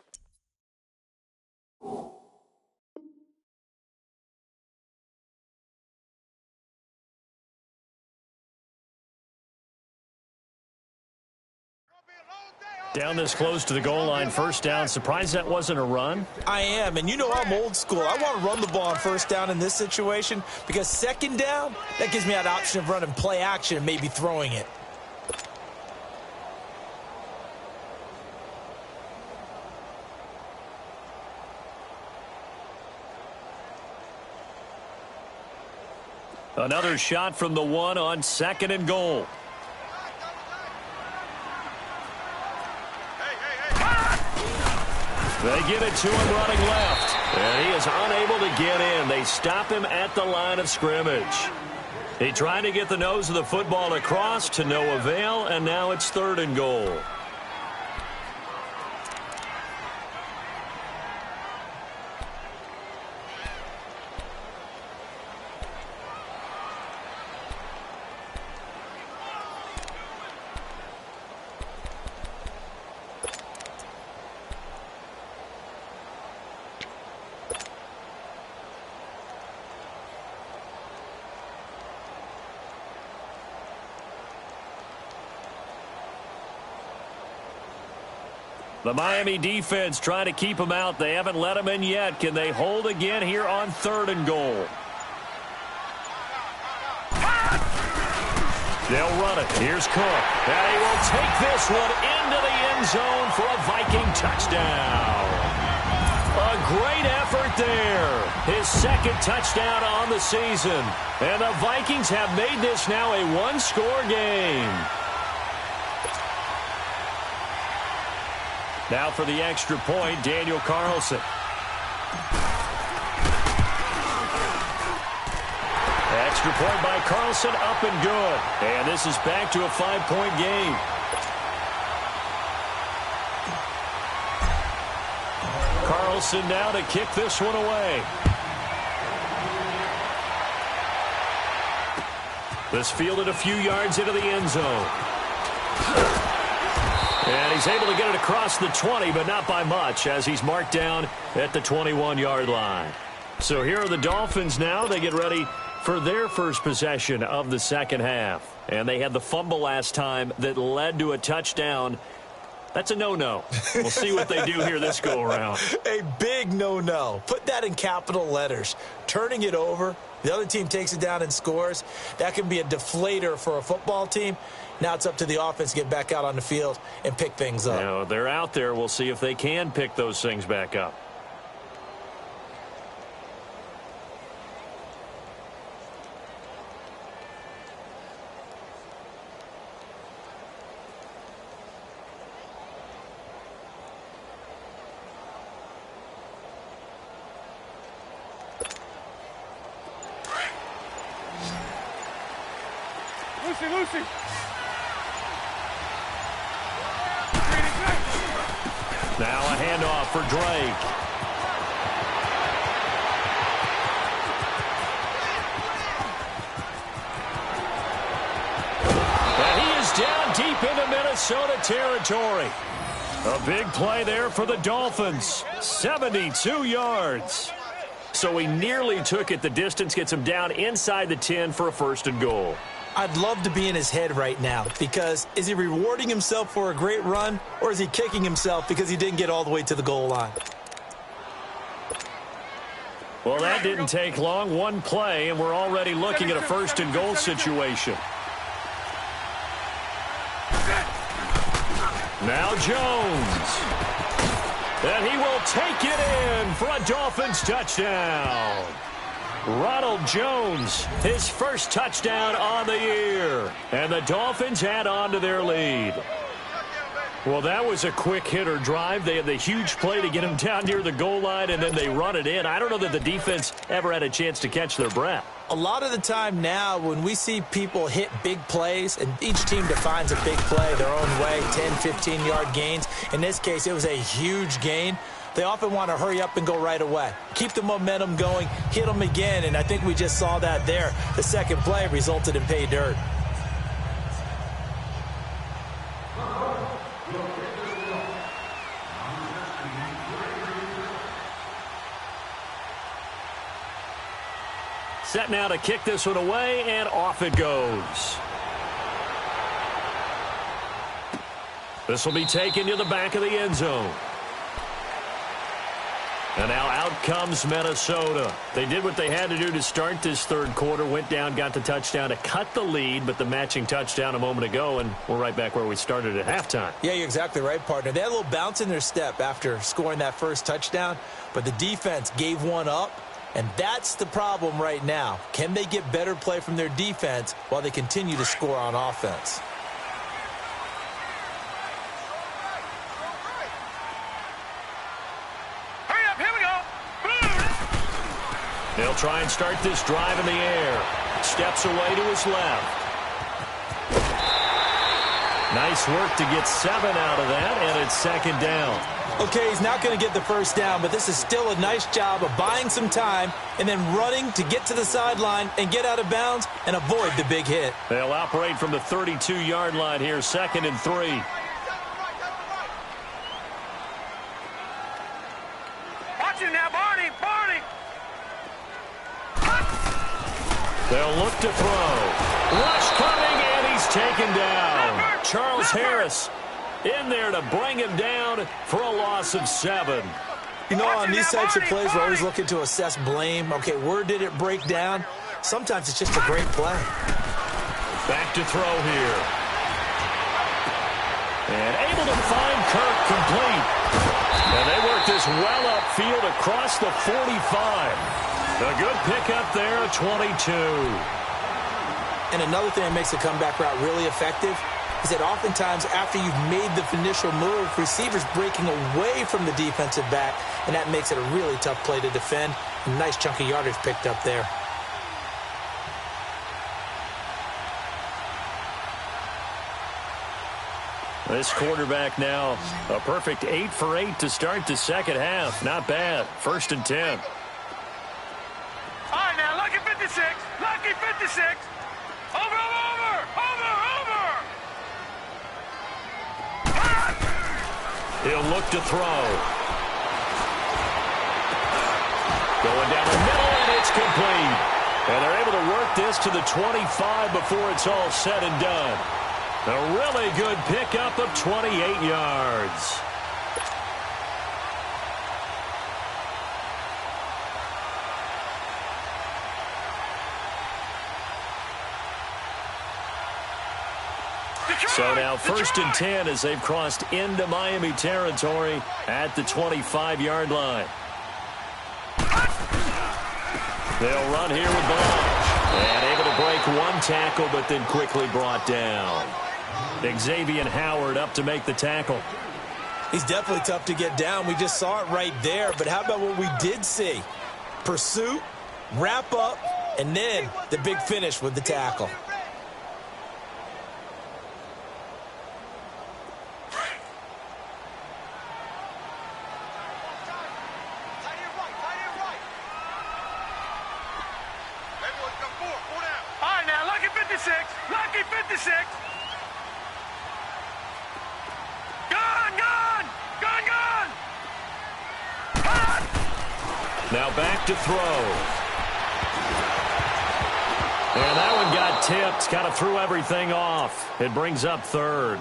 Down this close to the goal line, 1st down. Surprised that wasn't a run? I am, and you know I'm old school. I want to run the ball on 1st down in this situation because 2nd down, that gives me that option of running play action and maybe throwing it. Another shot from the 1 on 2nd and goal. They get it to him running left. And he is unable to get in. They stop him at the line of scrimmage. He tried to get the nose of the football across to no avail, and now it's 3rd and goal. The Miami defense trying to keep them out. They haven't let them in yet. Can they hold again here on 3rd and goal? They'll run it. Here's Cook. And he will take this one into the end zone for a Viking touchdown. A great effort there. His 2nd touchdown on the season. And the Vikings have made this now a one-score game. Now for the extra point, Daniel Carlson. Extra point by Carlson, up and good. And this is back to a 5-point game. Carlson now to kick this one away. This fielded a few yards into the end zone. And he's able to get it across the 20, but not by much, as he's marked down at the 21-yard line. So here are the Dolphins now. They get ready for their first possession of the second half. And they had the fumble last time that led to a touchdown. That's a no-no. We'll see what they do here this go-around. A big no-no. Put that in capital letters. Turning it over, the other team takes it down and scores. That can be a deflator for a football team. Now it's up to the offense to get back out on the field and pick things up. You know, they're out there. We'll see if they can pick those things back up. Lucy. Now a handoff for Drake. And he is down deep into Minnesota territory. A big play there for the Dolphins. 72 yards. So he nearly took it the distance, gets him down inside the 10 for a 1st and goal. I'd love to be in his head right now, because is he rewarding himself for a great run, or is he kicking himself because he didn't get all the way to the goal line? Well, that didn't take long. One play, and we're already looking at a 1st and goal situation. Now Jones. And he will take it in for a Dolphins touchdown. Ronald Jones, his first touchdown on the year. And the Dolphins add on to their lead. Well, that was a quick hitter drive. They had the huge play to get him down near the goal line, and then they run it in. I don't know that the defense ever had a chance to catch their breath. A lot of the time now, when we see people hit big plays, and each team defines a big play their own way, 10, 15-yard gains. In this case, it was a huge gain. They often want to hurry up and go right away. Keep the momentum going, hit them again, and I think we just saw that there. The second play resulted in pay dirt. Set now to kick this one away, and off it goes. This will be taken to the back of the end zone. And now out comes Minnesota. They did what they had to do to start this 3rd quarter. Went down, got the touchdown to cut the lead, but the matching touchdown a moment ago, and we're right back where we started at halftime. Yeah, you're exactly right, partner. They had a little bounce in their step after scoring that first touchdown, but the defense gave one up, and that's the problem right now. Can they get better play from their defense while they continue to score on offense? They'll try and start this drive in the air. Steps away to his left. Nice work to get 7 out of that, and it's 2nd down. Okay, he's not going to get the first down, but this is still a nice job of buying some time and then running to get to the sideline and get out of bounds and avoid the big hit. They'll operate from the 32-yard line here, 2nd and 3. Watch it now, Barney. They'll look to throw. Rush coming, and he's taken down. Charles Harris in there to bring him down for a loss of 7. You know, on these types of plays, we're always looking to assess blame. Okay, where did it break down? Sometimes it's just a great play. Back to throw here. And able to find Kirk complete. And they work this well upfield across the 45. A good pickup there, 22. And another thing that makes the comeback route really effective is that oftentimes after you've made the initial move, receivers breaking away from the defensive back, and that makes it a really tough play to defend. A nice chunk of yardage picked up there. This quarterback now, a perfect 8 for 8 to start the second half. Not bad. 1st and 10. All right, now, lucky 56. Lucky 56. Over. He'll look to throw. Going down the middle, and it's complete. And they're able to work this to the 25 before it's all said and done. A really good pickup of 28 yards. So now 1st and 10 as they've crossed into Miami territory at the 25-yard line. They'll run here with Blanche. And able to break one tackle, but then quickly brought down. Xavier Howard up to make the tackle. He's definitely tough to get down. We just saw it right there. But how about what we did see? Pursuit, wrap up, and then the big finish with the tackle. Lucky 56. Gone. Now back to throw. And that one got tipped. Kind of threw everything off. It brings up 3rd.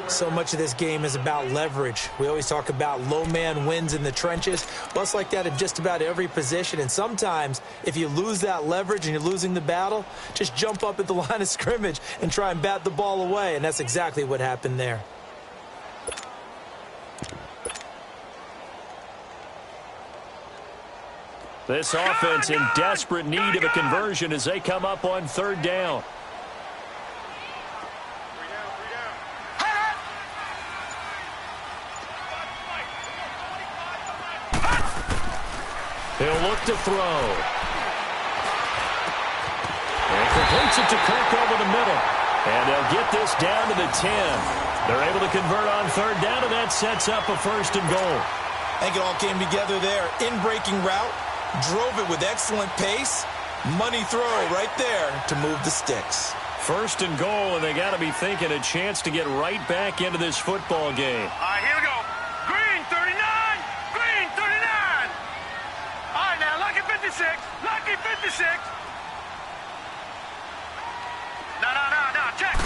So much of this game is about leverage. We always talk about low man wins in the trenches. Well, it's like that in just about every position. And sometimes, if you lose that leverage and you're losing the battle, just jump up at the line of scrimmage and try and bat the ball away. And that's exactly what happened there. This offense in desperate need of a conversion as they come up on 3rd down. He'll look to throw. And completes it to Kirk over the middle. And they'll get this down to the 10. They're able to convert on 3rd down, and that sets up a 1st and goal. I think it all came together there. In-breaking route, drove it with excellent pace. Money throw right there to move the sticks. 1st and goal, and they got to be thinking a chance to get right back into this football game. All right, here we go. Green 39. Green 39. All right, now, lucky 56. Lucky 56. No, check.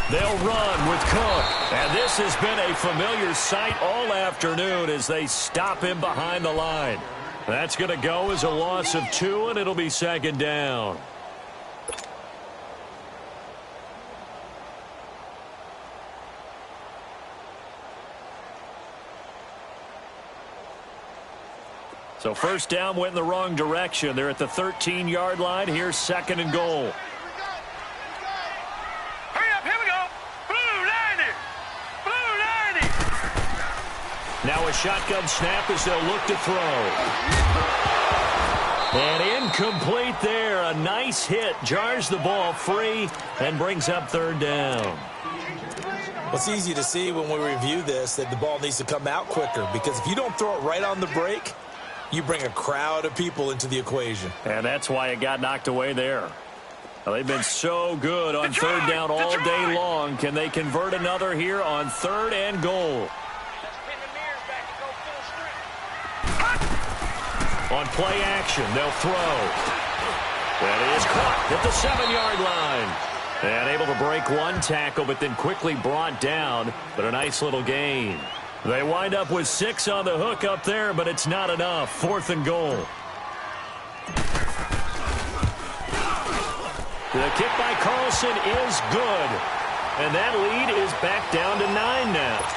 They'll run with Cook. And this has been a familiar sight all afternoon as they stop him behind the line. That's going to go as a loss of 2, and it'll be 2nd down. So 1st down went in the wrong direction. They're at the 13-yard line. Here's 2nd and goal. Hurry up, here we go. Blue 90. Now a shotgun snap as they'll look to throw. And incomplete there. A nice hit. Jars the ball free and brings up 3rd down. Well, it's easy to see when we review this that the ball needs to come out quicker, because if you don't throw it right on the break, you bring a crowd of people into the equation. And that's why it got knocked away there. Well, they've been so good on 3rd down all day long. Can they convert another here on 3rd and goal? On play action, they'll throw. That is caught at the 7-yard line. And able to break one tackle, but then quickly brought down. But a nice little gain. They wind up with 6 on the hook up there, but it's not enough. 4th and goal. The kick by Carlson is good. And that lead is back down to 9 now.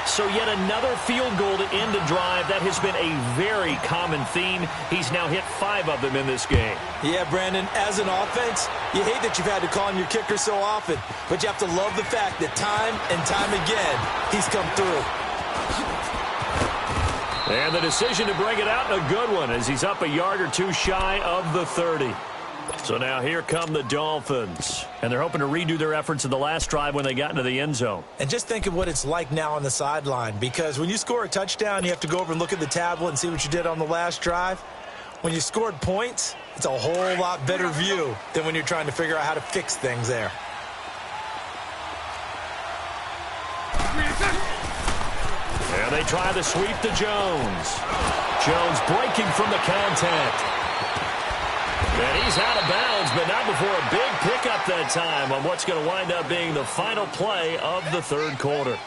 So yet another field goal to end a drive. That has been a very common theme. He's now hit 5 of them in this game. Yeah, Brandon, as an offense, you hate that you've had to call on your kicker so often, but you have to love the fact that time and time again, he's come through. And the decision to bring it out, a good one, as he's up a yard or 2 shy of the 30. So now here come the Dolphins. And they're hoping to redo their efforts in the last drive when they got into the end zone. And just think of what it's like now on the sideline, because when you score a touchdown, you have to go over and look at the tablet and see what you did on the last drive. When you scored points, it's a whole lot better view than when you're trying to figure out how to fix things there. And they try the sweep to Jones. Jones breaking from the contact. And he's out of bounds, but not before a big pickup that time on what's going to wind up being the final play of the 3rd quarter.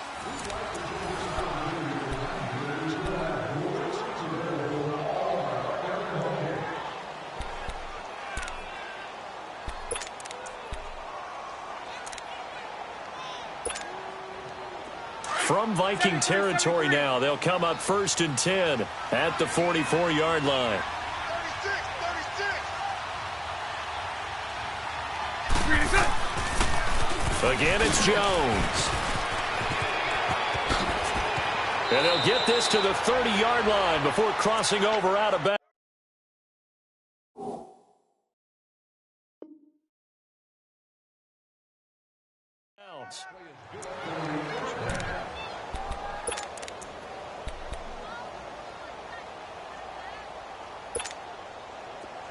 From Viking territory now, they'll come up 1st and 10 at the 44-yard line. Again, it's Jones. And they'll get this to the 30-yard line before crossing over out of bounds.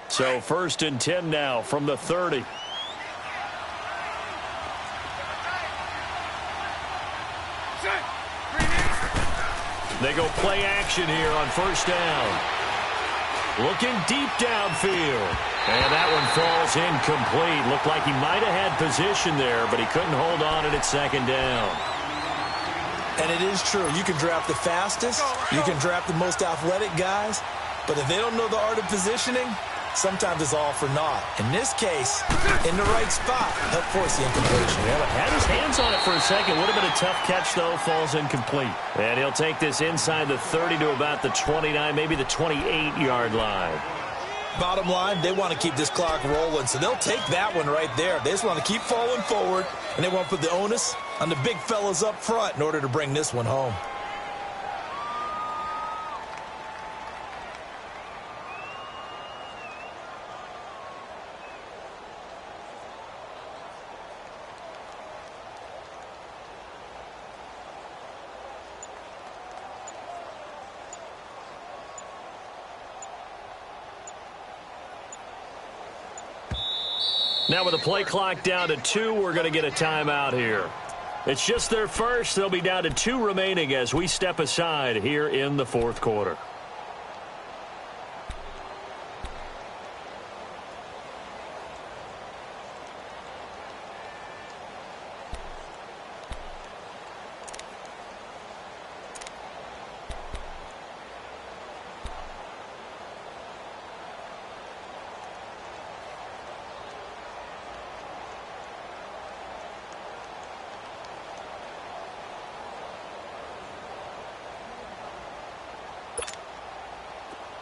So 1st and 10 now from the 30. They go play action here on 1st down. Looking deep downfield. And that one falls incomplete. Looked like he might have had position there, but he couldn't hold on at 2nd down. And it is true. You can draft the fastest. You can draft the most athletic guys. But if they don't know the art of positioning, sometimes it's all for naught. In this case, in the right spot, help force the incompletion. Yeah, had his hands on it for a second. Would have been a tough catch, though. Falls incomplete. And he'll take this inside the 30 to about the 29, maybe the 28-yard line. Bottom line, they want to keep this clock rolling, so they'll take that one right there. They just want to keep falling forward, and they want to put the onus on the big fellas up front in order to bring this one home. Now with the play clock down to 2, we're going to get a timeout here. It's just their first. They'll be down to 2 remaining as we step aside here in the 4th quarter.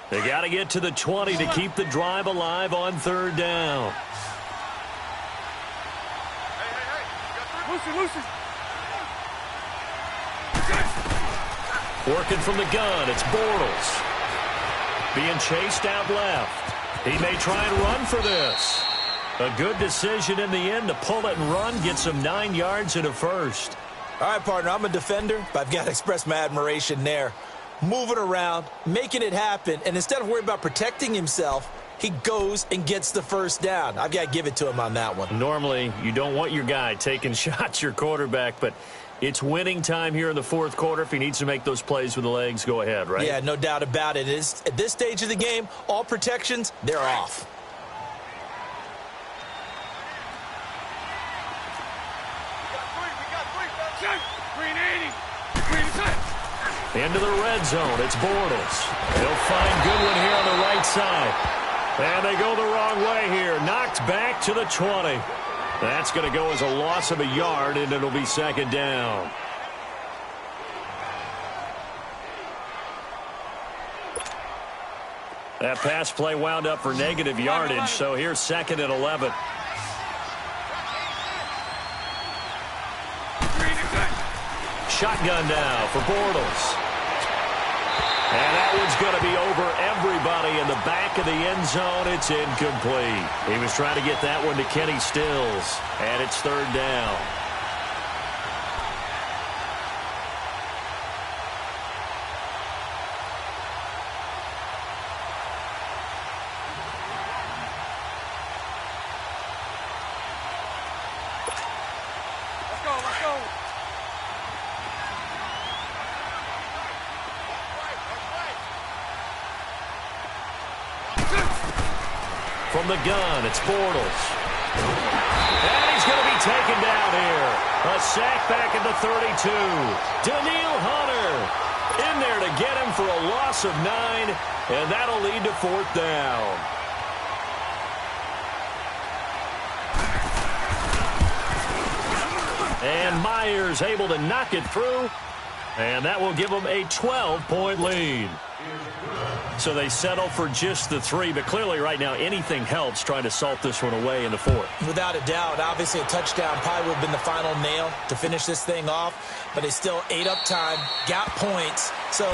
They got to get to the 20 to keep the drive alive on 3rd down. Lucy. Working from the gun, it's Bortles. Being chased out left. He may try and run for this. A good decision in the end to pull it and run, get some 9 yards and a first. All right, partner, I'm a defender, but I've got to express my admiration there. Moving around, making it happen, and instead of worrying about protecting himself, he goes and gets the first down. I've got to give it to him on that one. Normally, you don't want your guy taking shots, your quarterback, but it's winning time here in the 4th quarter. If he needs to make those plays with the legs, go ahead, right? Yeah, no doubt about it. At this stage of the game, all protections, they're off. Into the red zone, it's Bortles. He'll find Goodwin here on the right side. And they go the wrong way here. Knocked back to the 20. That's going to go as a loss of a yard, and it'll be second down. That pass play wound up for negative yardage, so here's second and 11. Shotgun now for Bortles. And that one's going to be over everybody in the back of the end zone. It's incomplete. He was trying to get that one to Kenny Stills, and it's third down. From the gun, it's Bortles. And he's going to be taken down here. A sack back at the 32. Daniil Hunter in there to get him for a loss of 9, and that'll lead to fourth down. And Myers able to knock it through, and that will give them a 12-point lead. So they settle for just the 3, but clearly right now anything helps trying to salt this one away in the fourth. Without a doubt, obviously a touchdown probably would have been the final nail to finish this thing off, but they still ate up time, got points. So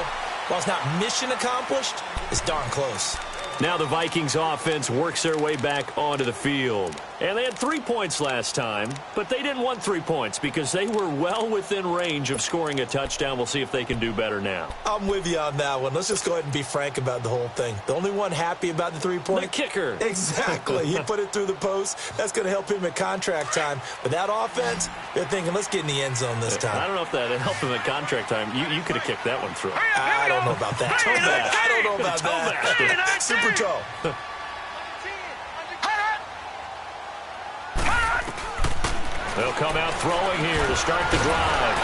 while it's not mission accomplished, it's darn close. Now the Vikings offense works their way back onto the field. And they had 3 points last time, but they didn't want 3 points because they were well within range of scoring a touchdown. We'll see if they can do better now. I'm with you on that one. Let's just go ahead and be frank about the whole thing. The only one happy about the 3-point? The kicker. Exactly. He put it through the post. That's going to help him at contract time. But that offense, they're thinking, let's get in the end zone this time. I don't know if that helped him at contract time. You could have kicked that one through. I don't know about that. I don't know about that. Super toe. They'll come out throwing here to start the drive.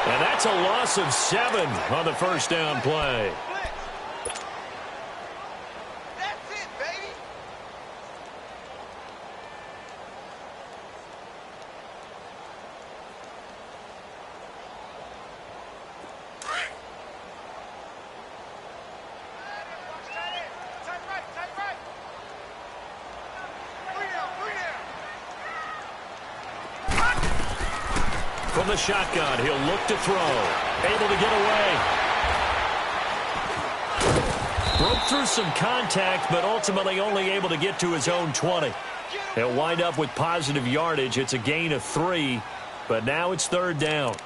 And that's a loss of 7 on the first down play. That's it, baby. Tight right. From the shotgun, he'll look to throw. Able to get away. Broke through some contact, but ultimately only able to get to his own 20. He'll wind up with positive yardage. It's a gain of 3, but now it's third down.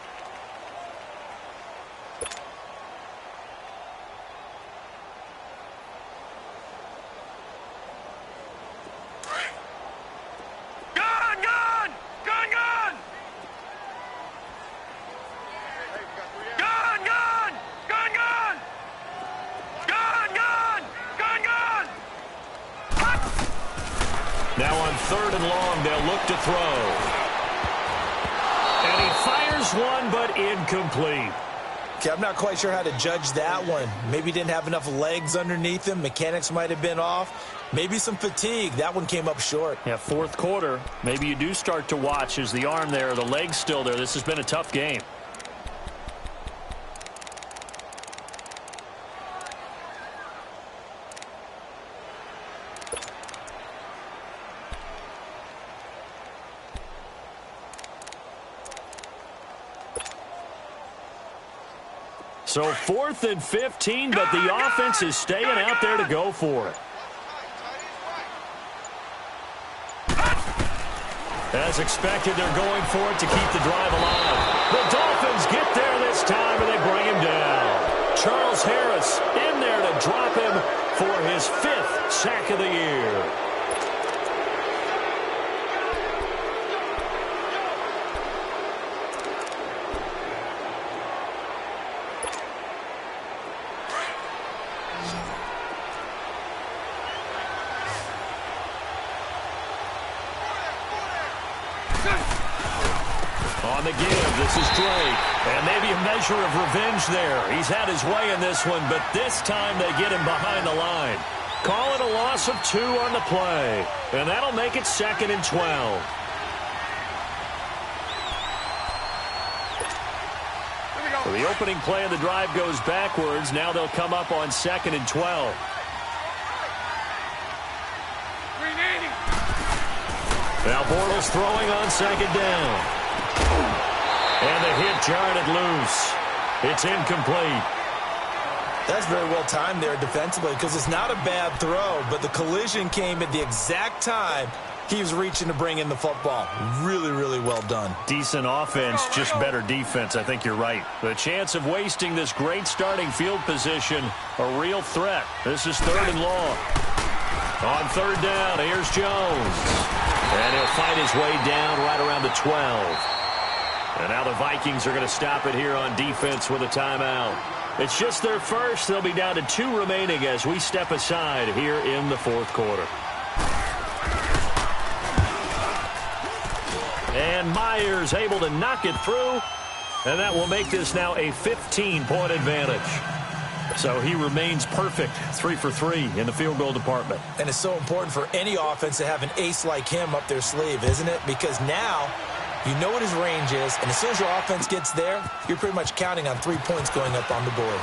Now on third and long, they'll look to throw. And he fires one, but incomplete. Okay, I'm not quite sure how to judge that one. Maybe he didn't have enough legs underneath him. Mechanics might have been off. Maybe some fatigue. That one came up short. Yeah, fourth quarter. Maybe you do start to watch. Is the arm there, the leg's still there? This has been a tough game. So 4th and 15, but the offense is staying out there to go for it. As expected, they're going for it to keep the drive alive. The Dolphins get there this time, and they bring him down. Charles Harris in there to drop him for his 5th sack of the year. On the give, this is Drake. And maybe a measure of revenge there. He's had his way in this one, but this time they get him behind the line. Call it a loss of 2 on the play. And that'll make it 2nd and 12. So the opening play of the drive goes backwards. Now they'll come up on 2nd and 12. Now Bortles throwing on 2nd down. And the hit jarred it loose. It's incomplete. That's very well timed there defensively because it's not a bad throw, but the collision came at the exact time he was reaching to bring in the football. Really, really well done. Decent offense, just better defense. I think you're right. The chance of wasting this great starting field position, a real threat. This is 3rd and long. On 3rd down, here's Jones. And he'll fight his way down right around the 12. And now the Vikings are going to stop it here on defense with a timeout. It's just their first. They'll be down to 2 remaining as we step aside here in the 4th quarter. And Myers able to knock it through. And that will make this now a 15-point advantage. So he remains perfect, 3 for 3 in the field goal department. And it's so important for any offense to have an ace like him up their sleeve, isn't it? Because now you know what his range is, and as soon as your offense gets there, you're pretty much counting on 3 points going up on the board.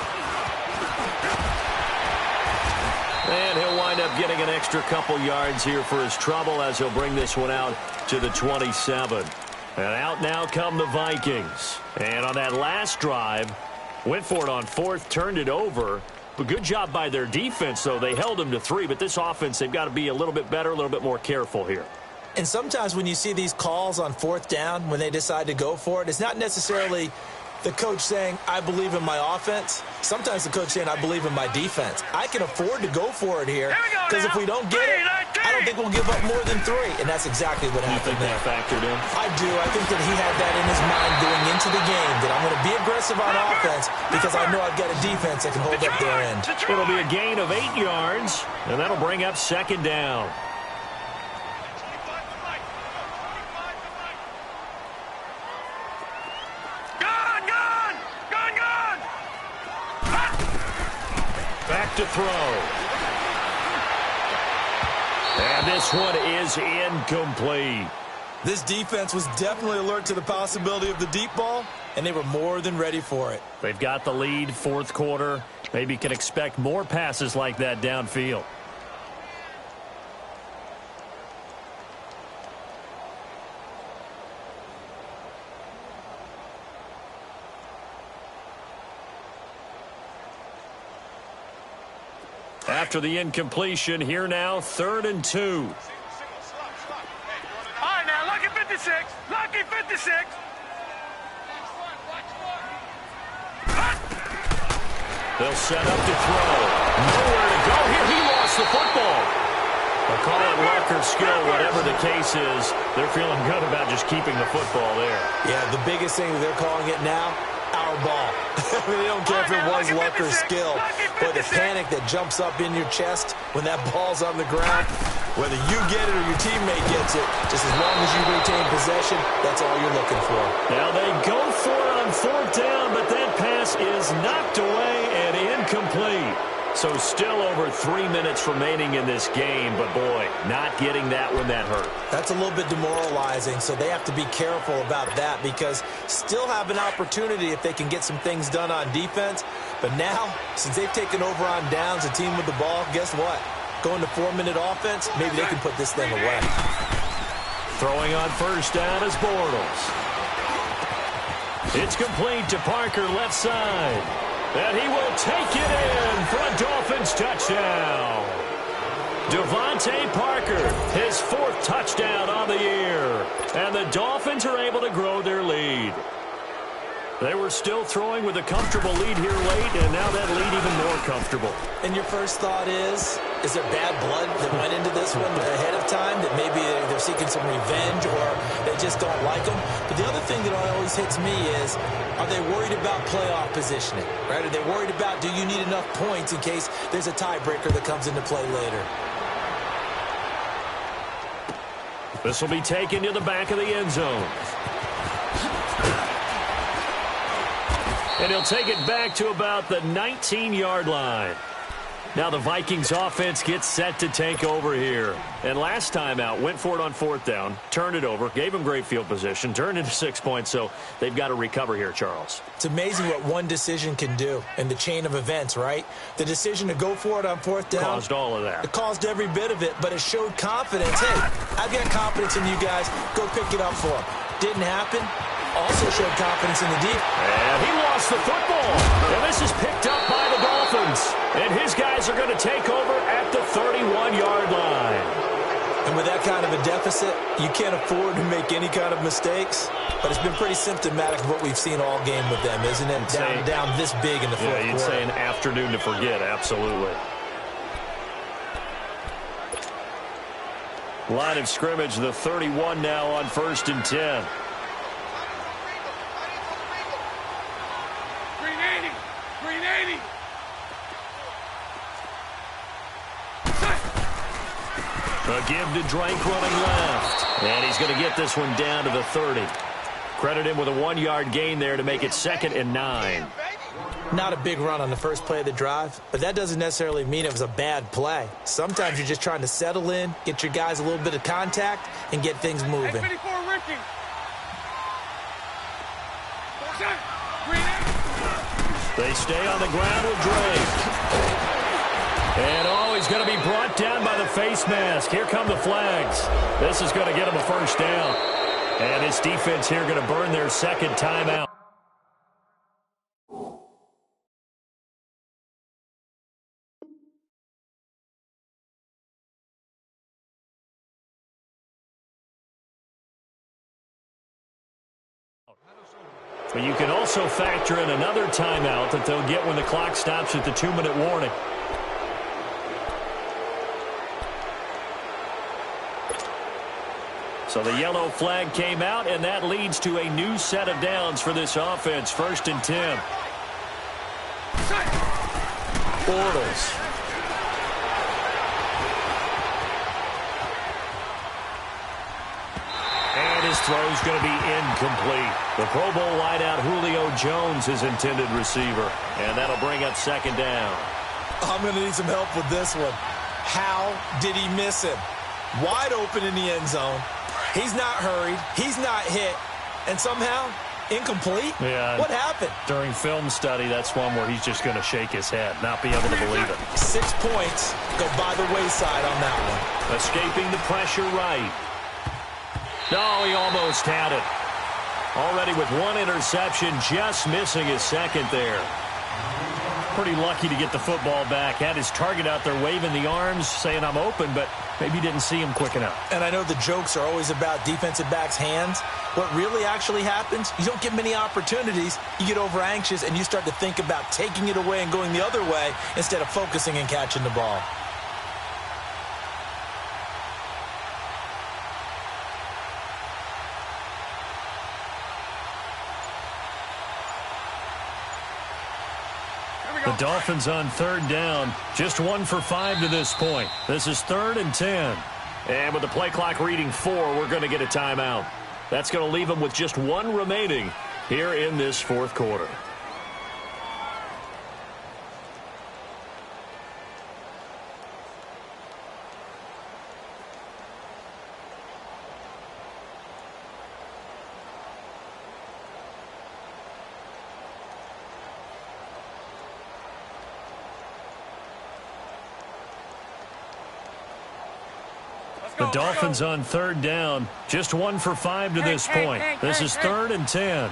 And he'll wind up getting an extra couple yards here for his trouble as he'll bring this one out to the 27. And out now come the Vikings. And on that last drive, went for it on 4th, turned it over. But good job by their defense, though. They held him to 3, but this offense, they've got to be a little bit better, a little bit more careful here. And sometimes when you see these calls on 4th down, when they decide to go for it, it's not necessarily the coach saying, I believe in my offense. Sometimes the coach saying, I believe in my defense. I can afford to go for it here because if we don't get it, I don't think we'll give up more than 3. And that's exactly what happened there. You think that factored in? I do. I think that he had that in his mind going into the game, that I'm going to be aggressive on offense because I know I've got a defense that can hold up their end. It'll be a gain of 8 yards, and that'll bring up 2nd down. Back to throw. And this one is incomplete. This defense was definitely alert to the possibility of the deep ball, and they were more than ready for it. They've got the lead, 4th quarter. Maybe can expect more passes like that downfield. After the incompletion, here now, 3rd and 2. All right, now, lucky 56. Lucky 56. They'll set up to throw. Nowhere to go here. He lost the football. They'll call it luck or skill, whatever the case is. They're feeling good about just keeping the football there. Yeah, the biggest thing they're calling it now, our ball. I mean, they don't care if it was luck or skill, but the panic that jumps up in your chest when that ball's on the ground, whether you get it or your teammate gets it, just as long as you retain possession, that's all you're looking for. Now they go for it on 4th down, but that pass is knocked away and incomplete. So still over 3 minutes remaining in this game, but boy, not getting that one that hurt. That's a little bit demoralizing, so they have to be careful about that because still have an opportunity if they can get some things done on defense. But now, since they've taken over on downs, a team with the ball, guess what? Going to 4-minute offense, maybe they can put this thing away. Throwing on 1st down is Bortles. It's complete to Parker, left side. And he will take it in for a Dolphins touchdown. Devontae Parker, his 4th touchdown on the year. And the Dolphins are able to grow their lead. They were still throwing with a comfortable lead here late, and now that lead even more comfortable. And your first thought is there bad blood that went into this one ahead of time, that maybe they're seeking some revenge or they just don't like them? But the other thing that always hits me is, are they worried about playoff positioning? Right? Are they worried about, do you need enough points in case there's a tiebreaker that comes into play later? This will be taken to the back of the end zone. And he'll take it back to about the 19-yard line. Now the Vikings offense gets set to take over here. And last time out, went for it on 4th down, turned it over, gave them great field position, turned into 6 points, so they've got to recover here, Charles. It's amazing what one decision can do in the chain of events, right? The decision to go for it on 4th down. Caused all of that. It caused every bit of it, but it showed confidence. Hey, I've got confidence in you guys. Go pick it up for them. Didn't happen. Also showed confidence in the defense. And he lost the football. And this is picked up by the Dolphins. And his guys are going to take over at the 31-yard line. And with that kind of a deficit, you can't afford to make any kind of mistakes. But it's been pretty symptomatic of what we've seen all game with them, isn't it? Down this big in the fourth quarter. Yeah, you'd say an afternoon to forget, absolutely. Line of scrimmage, the 31 now on 1st and 10. A give to Drake running left. And he's going to get this one down to the 30. Credit him with a 1-yard gain there to make it 2nd and 9. Not a big run on the first play of the drive, but that doesn't necessarily mean it was a bad play. Sometimes you're just trying to settle in, get your guys a little bit of contact, and get things moving. They stay on the ground with Drake. And he's going to be brought down by the face mask. Here come the flags. This is going to get him a 1st down. And this defense here going to burn their 2nd timeout. But you can also factor in another timeout that they'll get when the clock stops at the 2-minute warning. So the yellow flag came out, and that leads to a new set of downs for this offense. 1st and 10. Bortles. And his throw's going to be incomplete. The Pro Bowl wideout Julio Jones, his intended receiver. And that'll bring up 2nd down. I'm going to need some help with this one. How did he miss him? Wide open in the end zone. He's not hurried. He's not hit. And somehow, incomplete? Yeah. What happened? During film study, that's one where he's just going to shake his head, not be able to believe it. 6 points go by the wayside on that one. Escaping the pressure right. No, he almost had it. Already with 1 interception, just missing his 2nd there. Pretty lucky to get the football back. Had his target out there waving the arms, saying I'm open, but maybe didn't see him quick enough. And I know the jokes are always about defensive backs' hands. What really actually happens, you don't get many opportunities. You get over anxious, and you start to think about taking it away and going the other way instead of focusing and catching the ball. The Dolphins on 3rd down. Just 1 for 5 to this point. This is 3rd and 10. And with the play clock reading 4, we're going to get a timeout. That's going to leave them with just 1 remaining here in this 4th quarter. The Dolphins on 3rd down. Just 1 for 5 to this point. This is 3rd and 10.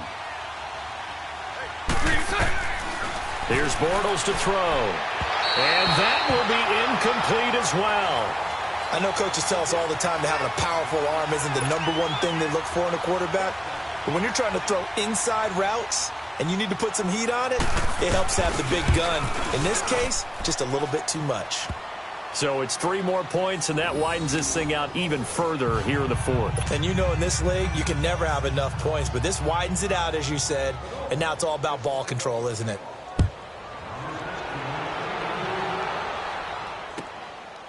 Here's Bortles to throw. And that will be incomplete as well. I know coaches tell us all the time that having a powerful arm isn't the #1 thing they look for in a quarterback. But when you're trying to throw inside routes and you need to put some heat on it, it helps have the big gun. In this case, just a little bit too much. So it's 3 more points, and that widens this thing out even further here in the 4th. And you know in this league, you can never have enough points, but this widens it out, as you said, and now it's all about ball control, isn't it?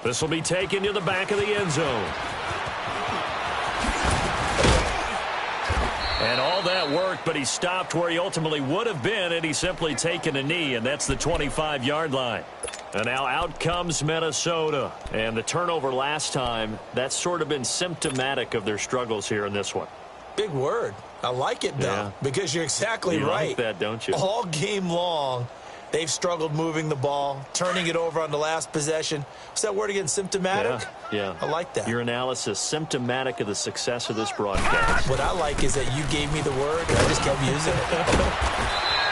This will be taken to the back of the end zone. And all that worked, but he stopped where he ultimately would have been had he simply taken a knee, and that's the 25-yard line. And now out comes Minnesota. And the turnover last time, that's sort of been symptomatic of their struggles here in this one. Big word. I like it, though, because you're exactly right. You like that, don't you? All game long, they've struggled moving the ball, turning it over on the last possession. What's that word again, symptomatic? Yeah. I like that. Your analysis, symptomatic of the success of this broadcast. What I like is that you gave me the word, and I just kept using it.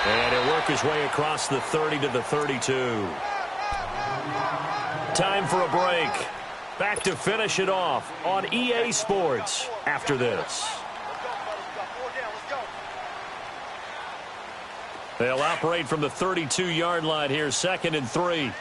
And he'll work his way across the 30 to the 32. Time for a break. Back to finish it off on EA Sports after this. They'll operate from the 32-yard line here, 2nd and 3.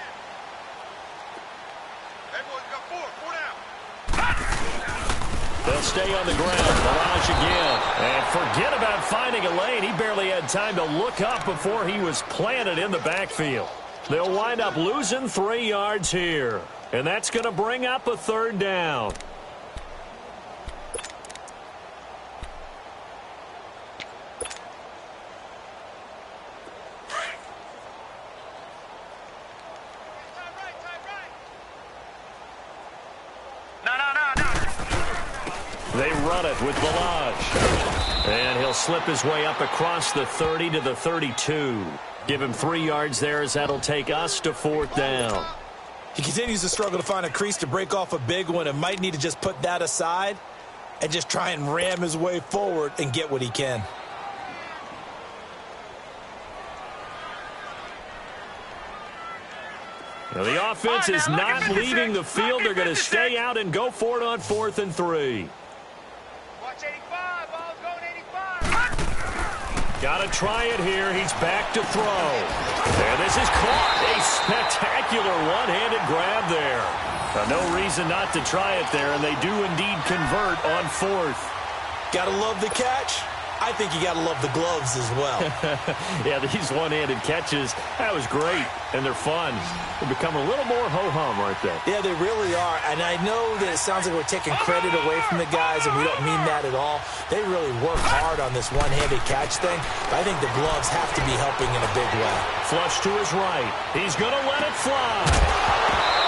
They'll stay on the ground. Barrage again. And forget about finding a lane. He barely had time to look up before he was planted in the backfield. They'll wind up losing 3 yards here. And that's going to bring up a 3rd down. They run it with Balaj. And he'll slip his way up across the 30 to the 32. Give him 3 yards there as that'll take us to 4th down. He continues to struggle to find a crease to break off a big one and might need to just put that aside and just try and ram his way forward and get what he can. Now the offense is not leaving the field. They're going to stay out and go for it on 4th and 3. Watch 85. Ball's going 85. Got to try it here. He's back to throw. And this is caught. A spectacular one-handed grab there. No reason not to try it there, and they do indeed convert on 4th. Got to love the catch. I think you got to love the gloves as well. Yeah, these one-handed catches, that was great, and they're fun. They become a little more ho-hum, aren't they? Yeah, they really are, and I know that it sounds like we're taking credit away from the guys, and we don't mean that at all. They really work hard on this one-handed catch thing, but I think the gloves have to be helping in a big way. Flush to his right. He's going to let it fly.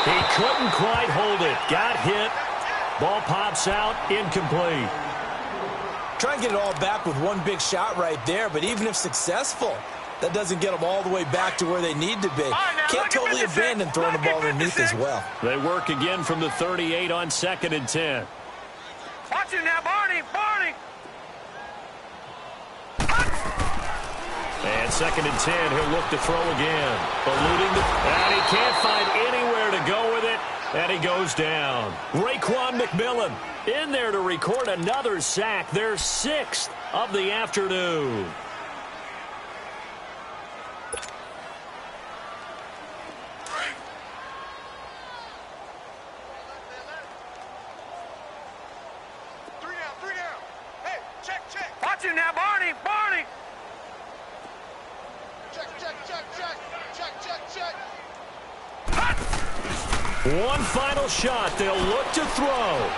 He couldn't quite hold it. Got hit. Ball pops out, incomplete. Try and get it all back with one big shot right there, but even if successful, that doesn't get them all the way back to where they need to be. Can't totally abandon throwing the ball underneath as well. They work again from the 38 on 2nd and 10. Watch him now, Barney. Barney. And 2nd and 10, he'll look to throw again. Eluding the... And he can't find anywhere to go with it. And he goes down. Raekwon McMillan in there to record another sack. Their 6th of the afternoon. Three down. Hey, check. Watch him now, Barney. Barney. Check. One final shot. They'll look to throw.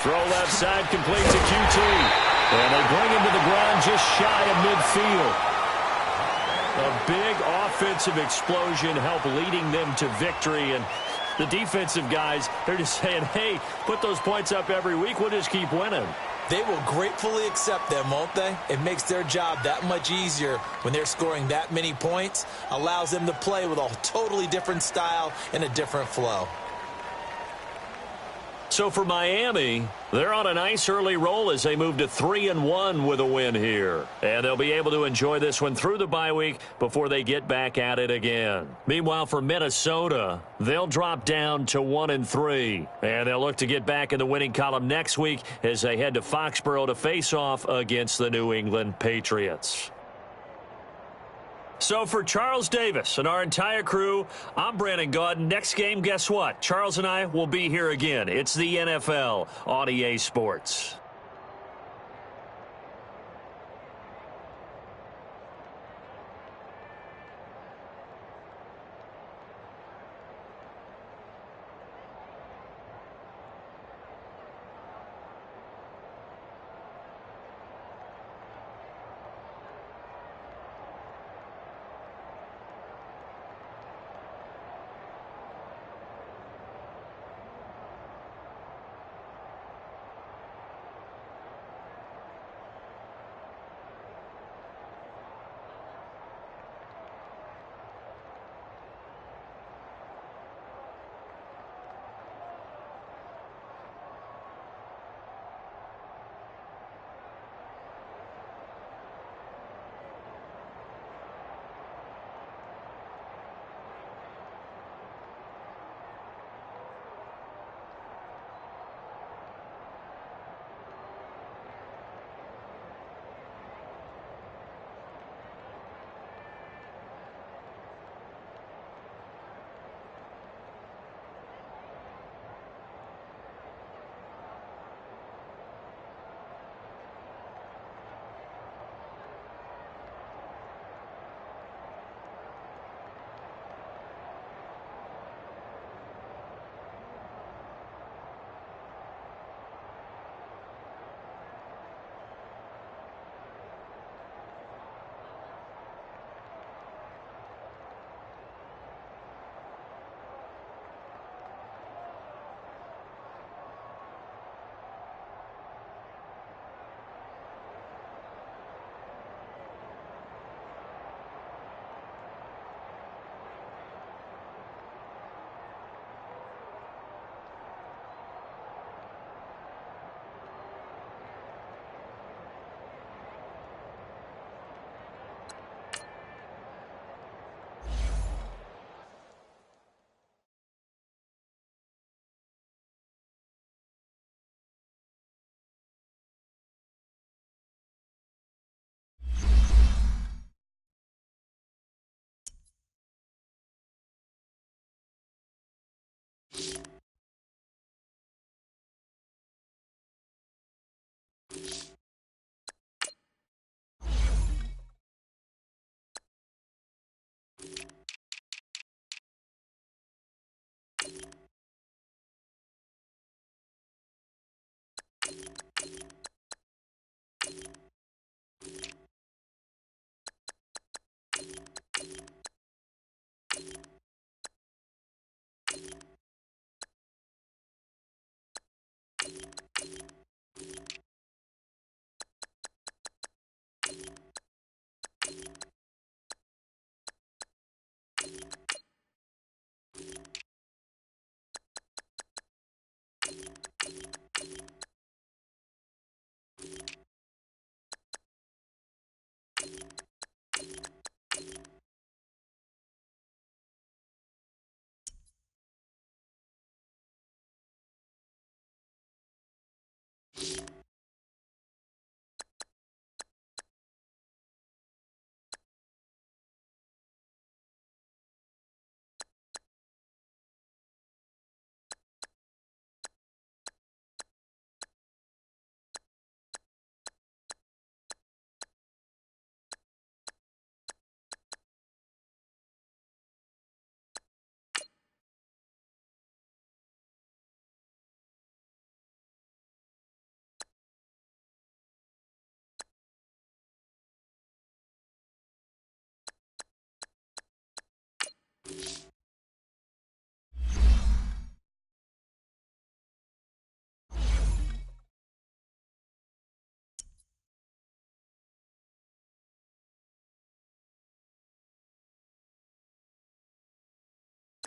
Throw left side, complete to QT. And they bring him to the ground just shy of midfield. A big offensive explosion helped leading them to victory. And the defensive guys, they're just saying, hey, put those points up every week. We'll just keep winning. They will gratefully accept them, won't they? It makes their job that much easier when they're scoring that many points. Allows them to play with a totally different style and a different flow. So for Miami, they're on a nice early roll as they move to 3-1 with a win here. And they'll be able to enjoy this one through the bye week before they get back at it again. Meanwhile, for Minnesota, they'll drop down to 1-3. And they'll look to get back in the winning column next week as they head to Foxborough to face off against the New England Patriots. So for Charles Davis and our entire crew, I'm Brandon Gaudin. Next game, guess what? Charles and I will be here again. It's the NFL on EA Sports.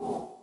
You